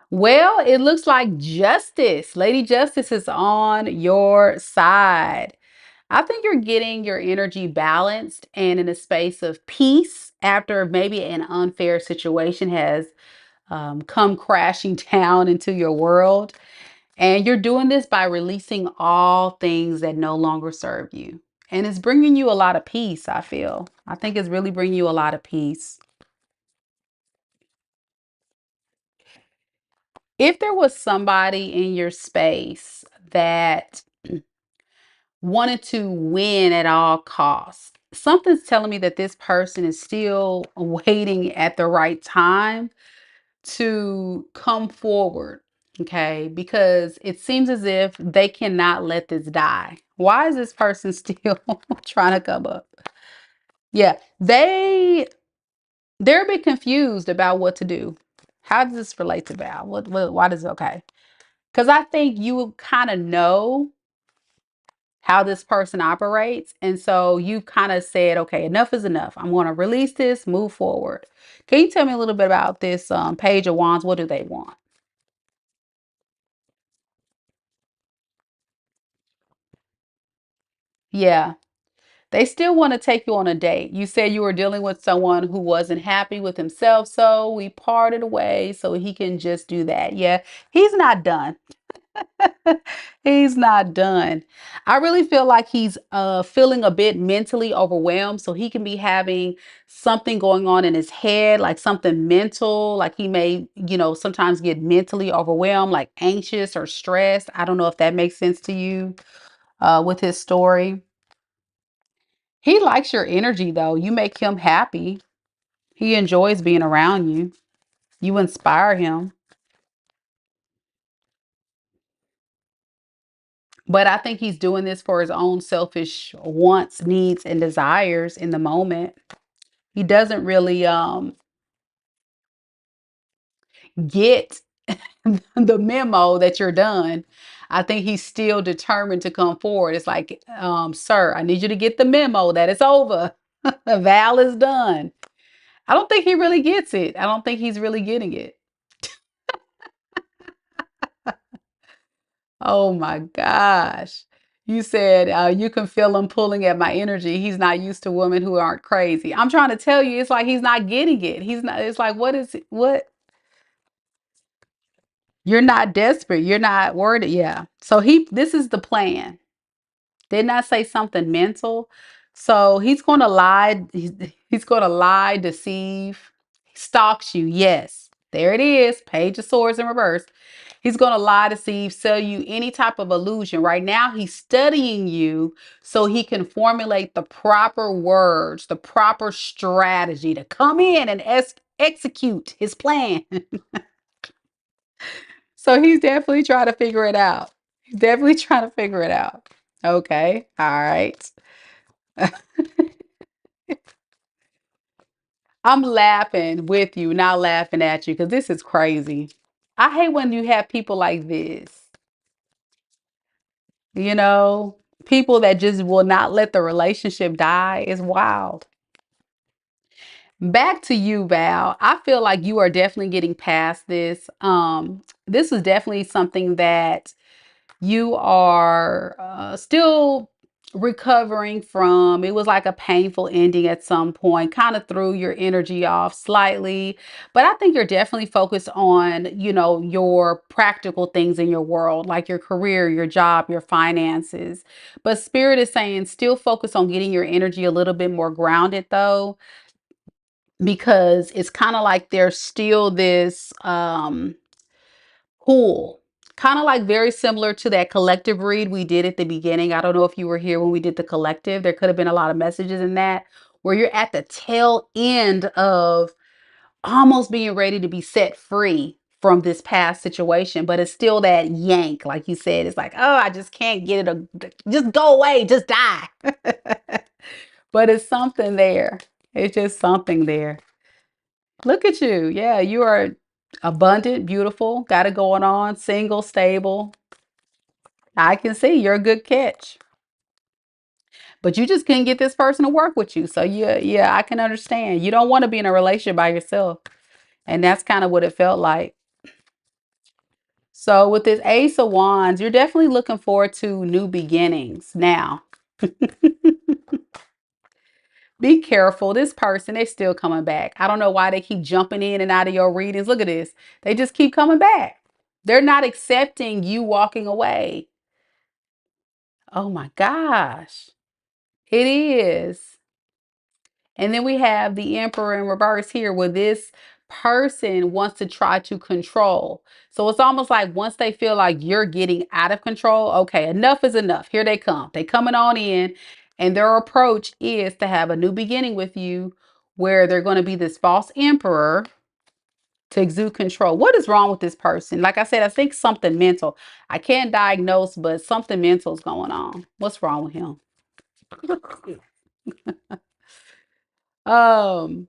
Well, it looks like Justice, Lady Justice is on your side. I think you're getting your energy balanced and in a space of peace after maybe an unfair situation has come crashing down into your world. And you're doing this by releasing all things that no longer serve you. And it's bringing you a lot of peace, I feel. I think it's really bringing you a lot of peace. If there was somebody in your space that wanted to win at all costs, something's telling me that this person is still waiting at the right time to come forward. Okay, because it seems as if they cannot let this die. Why is this person still trying to come up? Yeah, they're a bit confused about what to do. How does this relate to Val? Why does it okay? Because I think you kind of know how this person operates. And so you kind of said, okay, enough is enough. I'm going to release this, move forward. Can you tell me a little bit about this Page of Wands? What do they want? Yeah, they still want to take you on a date. You said you were dealing with someone who wasn't happy with himself. So we parted ways so he can just do that. Yeah, he's not done. He's not done. I really feel like he's feeling a bit mentally overwhelmed. So he can be having something going on in his head, like something mental, like he may, sometimes get mentally overwhelmed, like anxious or stressed. I don't know if that makes sense to you with his story. He likes your energy though. You make him happy. He enjoys being around you. You inspire him. But I think he's doing this for his own selfish wants, needs, and desires in the moment. He doesn't really get the memo that you're done. I think he's still determined to come forward. It's like, sir, I need you to get the memo that it's over. The Val is done. I don't think he really gets it. I don't think he's really getting it. Oh my gosh. You said you can feel him pulling at my energy. He's not used to women who aren't crazy. I'm trying to tell you, it's like he's not getting it. He's not, it's like, what is it? What? You're not desperate. You're not worried. Yeah. So this is the plan. Didn't I say something mental? So he's going to lie. He's going to lie, deceive, stalks you. Yes. There it is. Page of Swords in reverse. He's going to lie, deceive, sell you any type of illusion. Right now, he's studying you so he can formulate the proper words, the proper strategy to come in and execute his plan. So he's definitely trying to figure it out. He's definitely trying to figure it out. Okay. All right. I'm laughing with you, not laughing at you, because this is crazy. I hate when you have people like this, you know, people that just will not let the relationship die. Is wild. Back to you, Val. I feel like you are definitely getting past this. This is definitely something that you are still recovering from. It was like a painful ending at some point, kind of threw your energy off slightly. But I think you're definitely focused on, your practical things in your world, like your career, your job, your finances. But Spirit is saying still focus on getting your energy a little bit more grounded, though, because it's kind of like there's still this pull, kind of like very similar to that collective read we did at the beginning. I don't know if you were here when we did the collective. There could have been a lot of messages in that where you're at the tail end of almost being ready to be set free from this past situation, but it's still that yank, like you said. It's like, oh, I just can't get it. Just go away, just die. But it's something there. It's just something there. Look at you. Yeah, you are abundant, beautiful, got it going on, single, stable. I can see you're a good catch. But you just couldn't get this person to work with you. So yeah, I can understand. You don't want to be in a relationship by yourself. And that's kind of what it felt like. So with this Ace of Wands, you're definitely looking forward to new beginnings. Now, be careful. This person, they're still coming back. I don't know why they keep jumping in and out of your readings. Look at this. They just keep coming back. They're not accepting you walking away. Oh my gosh. It is. And then we have the Emperor in reverse here, where this person wants to try to control. So it's almost like once they feel like you're getting out of control, okay, enough is enough. Here they come. They coming on in, and their approach is to have a new beginning with you, where they're going to be this false emperor to exude control. What is wrong with this person? Like I said, I think something mental. I can't diagnose, but something mental is going on. What's wrong with him? um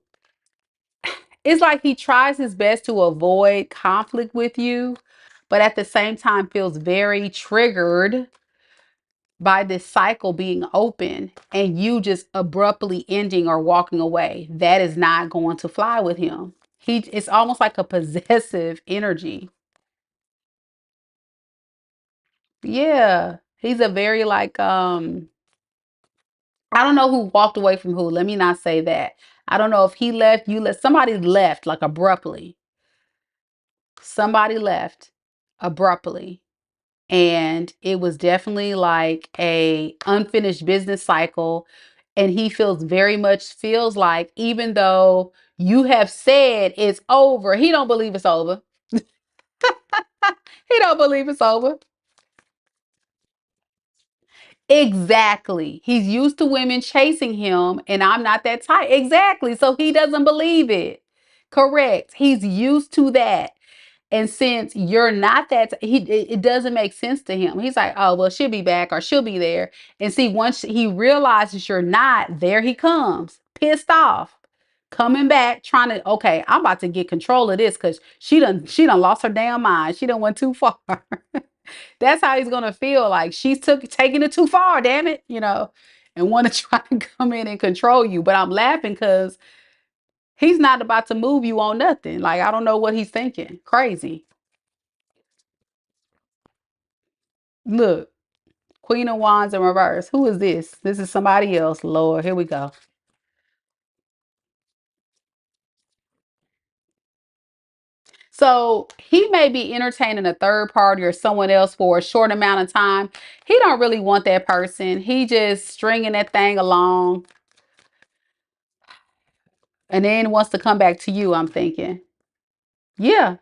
it's like he tries his best to avoid conflict with you, but at the same time feels very triggered by this cycle being open and you just abruptly ending or walking away. That is not going to fly with him. It's almost like a possessive energy. Yeah. He's a very like I don't know who walked away from who. Let me not say that. I don't know if he left, you left, somebody left like abruptly. Somebody left abruptly. And it was definitely like a unfinished business cycle. And he feels like even though you have said it's over, he don't believe it's over. He don't believe it's over. Exactly. He's used to women chasing him, and I'm not that type. Exactly. So he doesn't believe it. Correct. He's used to that. And since you're not that, it doesn't make sense to him. He's like, oh, well, she'll be back or she'll be there. And see, once he realizes you're not, there he comes, pissed off, coming back, trying to, okay, I'm about to get control of this because she done lost her damn mind. She done went too far. That's how he's gonna feel like taking it too far, damn it, and want to try to come in and control you. But I'm laughing because he's not about to move you on nothing. Like, I don't know what he's thinking. Crazy. Look, Queen of Wands in reverse. Who is this? This is somebody else. Lord, here we go. So he may be entertaining a third party or someone else for a short amount of time. He don't really want that person. He just stringing that thing along and then wants to come back to you, I'm thinking. Yeah.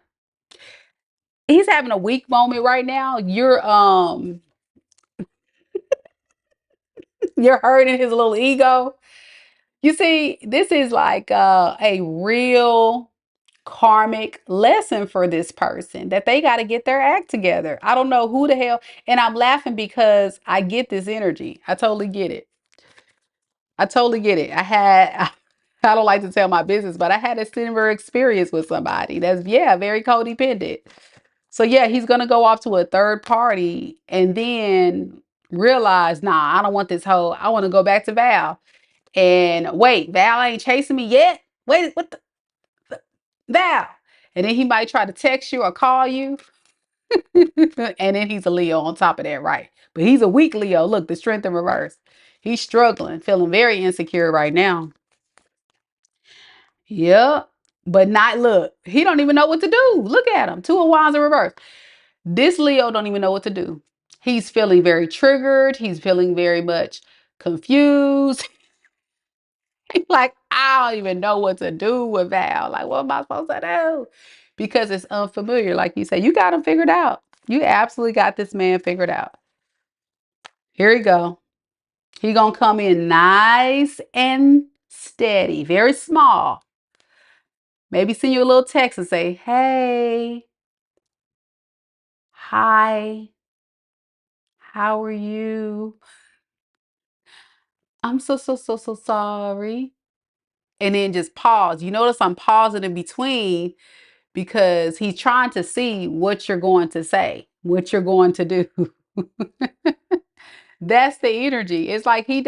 He's having a weak moment right now. You're hurting his little ego. You see, this is like a real karmic lesson for this person that they got to get their act together. I don't know who the hell, and I'm laughing because I get this energy. I totally get it. I totally get it. I don't like to tell my business, but I had a similar experience with somebody that's, yeah, very codependent. So yeah, he's gonna go off to a third party and then realize, nah, I don't want this whole. I want to go back to Val. And wait, Val ain't chasing me yet. Wait, what the Val? And then he might try to text you or call you. And then he's a Leo on top of that, right? But he's a weak Leo. Look, the strength in reverse. He's struggling, feeling very insecure right now. Yep. But not look, he don't even know what to do. Look at him. Two of Wands in reverse. This Leo don't even know what to do. He's feeling very triggered. He's feeling very much confused. Like, I don't even know what to do with Val. Like, what am I supposed to do? Because it's unfamiliar. Like you said, you got him figured out. You absolutely got this man figured out. Here you go. He gonna come in nice and steady, very small. Maybe send you a little text and say, hey, hi, how are you? I'm so sorry. And then just pause. You notice I'm pausing in between because he's trying to see what you're going to say, what you're going to do. That's the energy. It's like he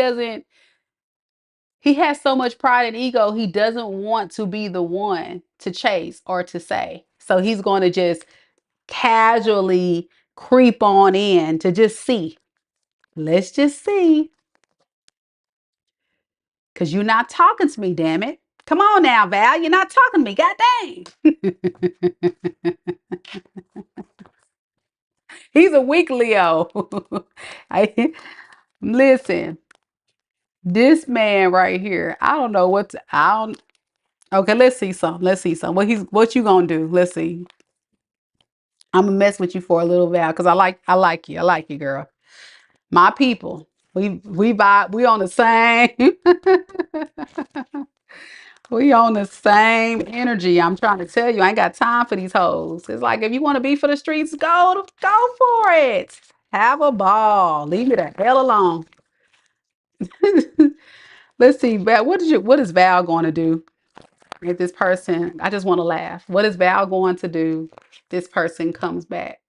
has so much pride and ego, he doesn't want to be the one to chase or to say. So he's going to just casually creep on in to just see. Let's just see. Because you're not talking to me, damn it. Come on now, Val. You're not talking to me. God dang. He's a weak Leo. Listen, this man right here, I don't know what to, I don't. Okay, let's see some. Let's see some. What you gonna do? Let's see. I'm gonna mess with you for a little while because I like you. I like you, girl. My people. We vibe. We on the same. We on the same energy. I'm trying to tell you, I ain't got time for these hoes. It's like if you want to be for the streets, go for it. Have a ball. Leave me the hell alone. Let's see, Val. What is Val going to do if this person? I just want to laugh. What is Val going to do? If this person comes back.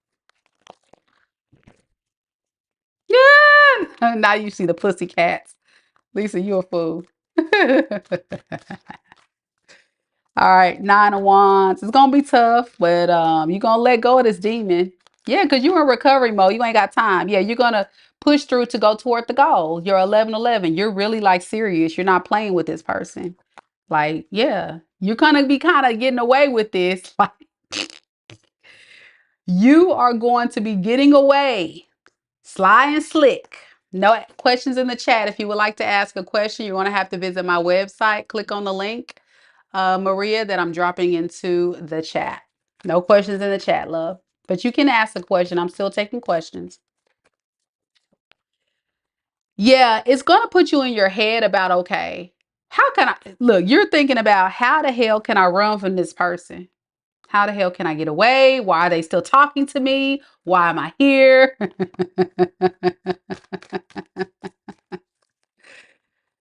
Yeah. Now you see the pussy cats. Lisa, you a fool. All right, 9 of Wands. It's gonna be tough, but you're gonna let go of this demon. Yeah, because you're in recovery mode. You ain't got time. Yeah, you're gonna push through to go toward the goal. You're 11. You're really like serious. You're not playing with this person. Like, yeah, you're gonna be kind of getting away with this. Like, you are going to be getting away. Sly and slick. No questions in the chat. If you would like to ask a question, you're going to have to visit my website. Click on the link, Maria, that I'm dropping into the chat. No questions in the chat, love. But you can ask a question. I'm still taking questions. Yeah, it's going to put you in your head about, okay, how can I look? You're thinking about how the hell can I run from this person? How the hell can I get away? Why are they still talking to me? Why am I here?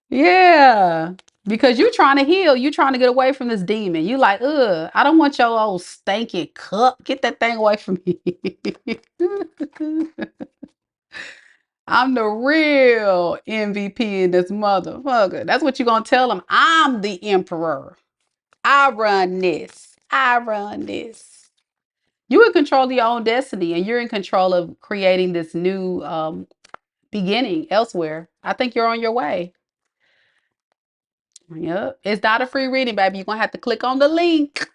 Yeah, because you're trying to heal. You're trying to get away from this demon. You like, I don't want your old stanky cup. Get that thing away from me. I'm the real MVP in this motherfucker. That's what you're gonna tell them. I'm the emperor. I run this. I run this. You're in control of your own destiny, and you're in control of creating this new beginning elsewhere. I think you're on your way. Yep. It's not a free reading, baby. You're going to have to click on the link.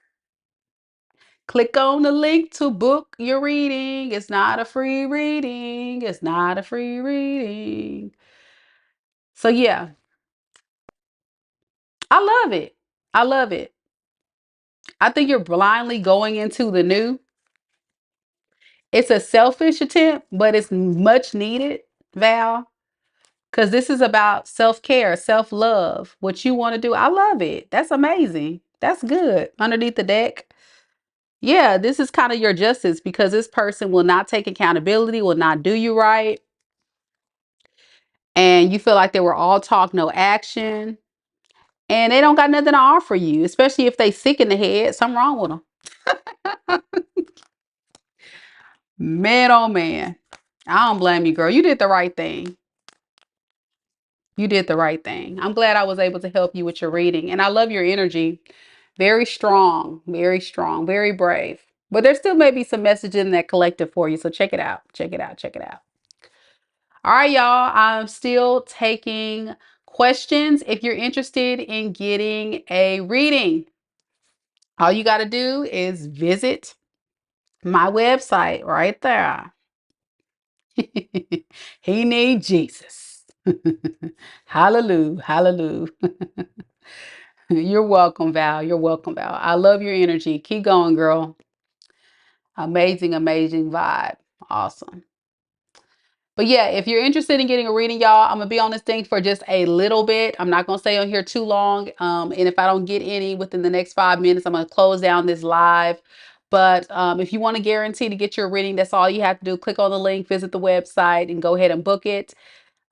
Click on the link to book your reading. It's not a free reading. It's not a free reading. So, yeah, I love it. I love it. I think you're blindly going into the new. It's a selfish attempt, but it's much needed, Val, because this is about self-care, self-love, what you want to do. I love it. That's amazing. That's good. Underneath the deck. Yeah, this is kind of your justice because this person will not take accountability, will not do you right. And you feel like they were all talk, no action. And they don't got nothing to offer you, especially if they sick in the head. Something wrong with them. Man, oh man. I don't blame you, girl. You did the right thing. You did the right thing. I'm glad I was able to help you with your reading. And I love your energy. Very strong, very brave. But there still may be some message in that collective for you. So check it out. Check it out. Check it out. All right, y'all. I'm still taking questions. If you're interested in getting a reading, all you got to do is visit my website right there. He needs Jesus. Hallelujah. Hallelujah. You're welcome, Val. You're welcome, Val. I love your energy. Keep going, girl. Amazing, amazing vibe. Awesome. But yeah, if you're interested in getting a reading, y'all, I'm gonna be on this thing for just a little bit. I'm not gonna stay on here too long. And if I don't get any within the next 5 minutes, I'm gonna close down this live. But if you want to guarantee to get your reading, that's all you have to do. Click on the link, visit the website, and go ahead and book it.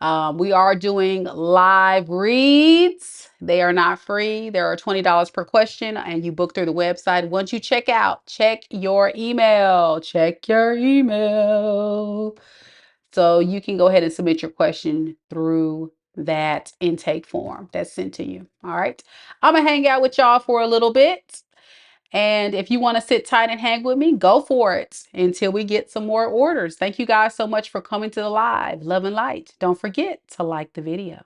We are doing live reads. They are not free. There are $20 per question, and you book through the website. Once you check out, check your email. Check your email. So you can go ahead and submit your question through that intake form that's sent to you. All right. I'm going to hang out with y'all for a little bit. And if you want to sit tight and hang with me, go for it until we get some more orders. Thank you guys so much for coming to the live. Love and light. Don't forget to like the video.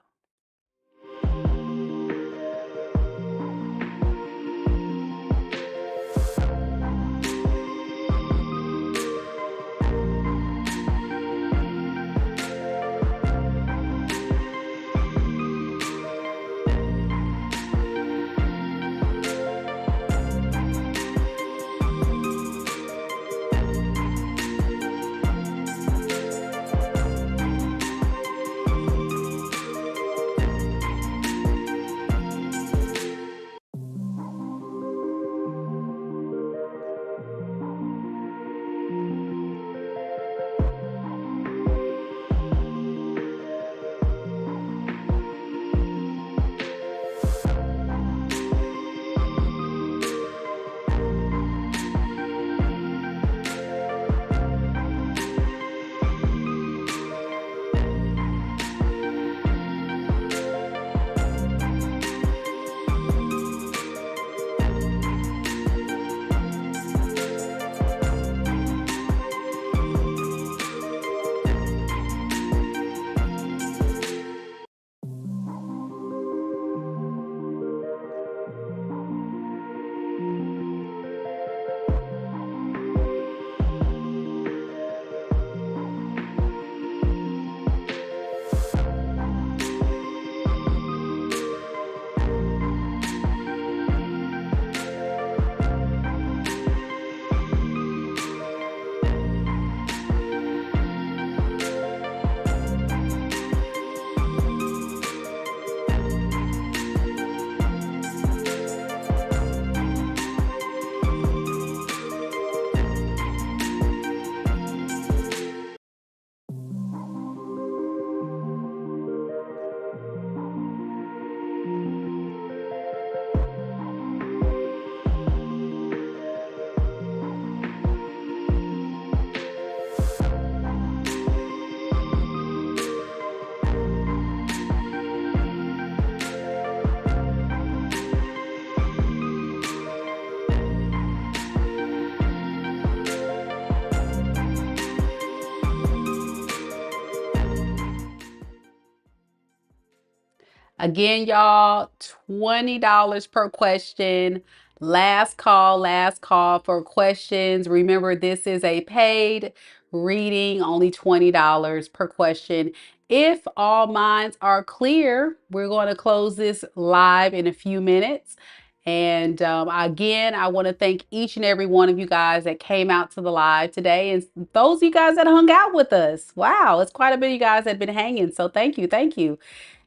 Again, y'all, $20 per question. Last call for questions. Remember, this is a paid reading, only $20 per question. If all minds are clear, we're going to close this live in a few minutes. And again, I want to thank each and every one of you guys that came out to the live today. And those of you guys that hung out with us. Wow, it's quite a bit of you guys that have been hanging. So thank you. Thank you.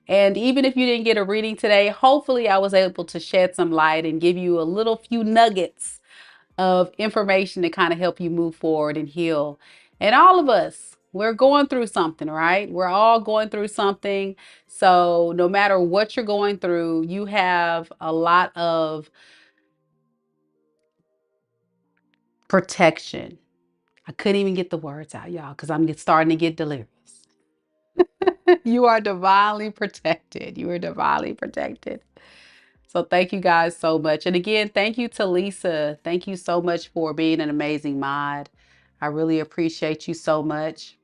And even if you didn't get a reading today, hopefully I was able to shed some light and give you a little few nuggets of information to kind of help you move forward and heal. And all of us, we're going through something, right? We're all going through something. So no matter what you're going through, you have a lot of protection. I couldn't even get the words out, y'all, because I'm starting to get delirious. You are divinely protected. You are divinely protected. So thank you guys so much. And again, thank you to Lisa. Thank you so much for being an amazing mod. I really appreciate you so much.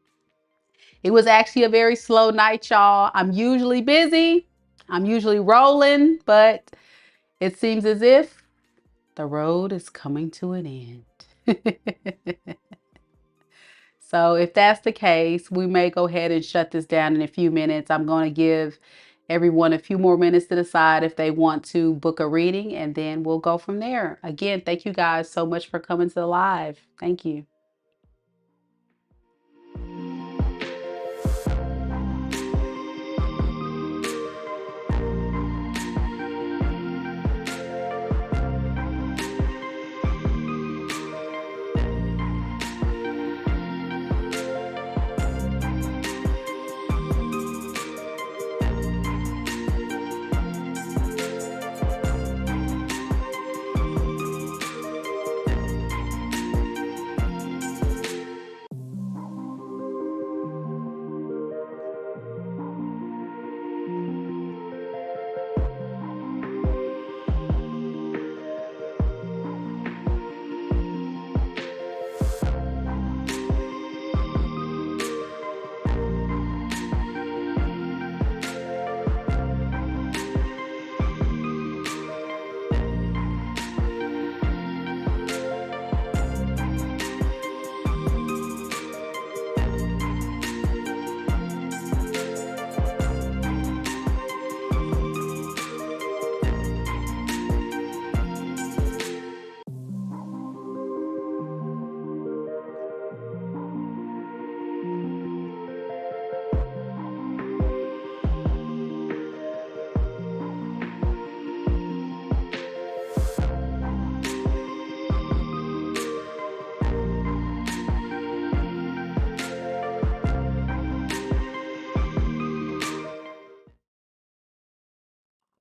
It was actually a very slow night, y'all. I'm usually busy. I'm usually rolling, but it seems as if the road is coming to an end. So if that's the case, we may go ahead and shut this down in a few minutes. I'm going to give everyone a few more minutes to decide if they want to book a reading, and then we'll go from there. Again, thank you guys so much for coming to the live. Thank you.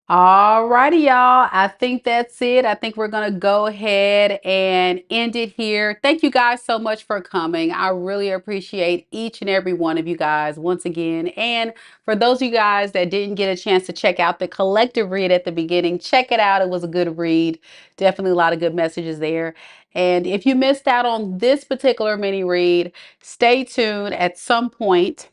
All righty, y'all. I think that's it. I think we're going to go ahead and end it here. Thank you guys so much for coming. I really appreciate each and every one of you guys once again. And for those of you guys that didn't get a chance to check out the collective read at the beginning, check it out. It was a good read. Definitely a lot of good messages there. And if you missed out on this particular mini read, stay tuned at some point.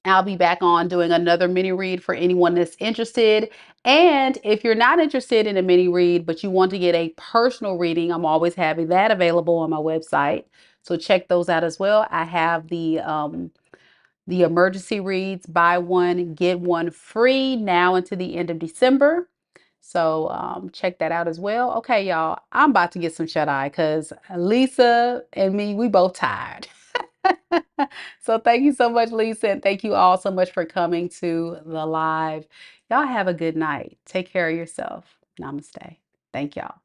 I'll be back on doing another mini read for anyone that's interested. And if you're not interested in a mini read, but you want to get a personal reading, I'm always having that available on my website. So check those out as well. I have the emergency reads, buy one, get one free now until the end of December. So check that out as well. Okay, y'all, I'm about to get some shut eye because Lisa and me, we both tired. So thank you so much, Lisa, and thank you all so much for coming to the live. Y'all have a good night. Take care of yourself. Namaste. Thank y'all.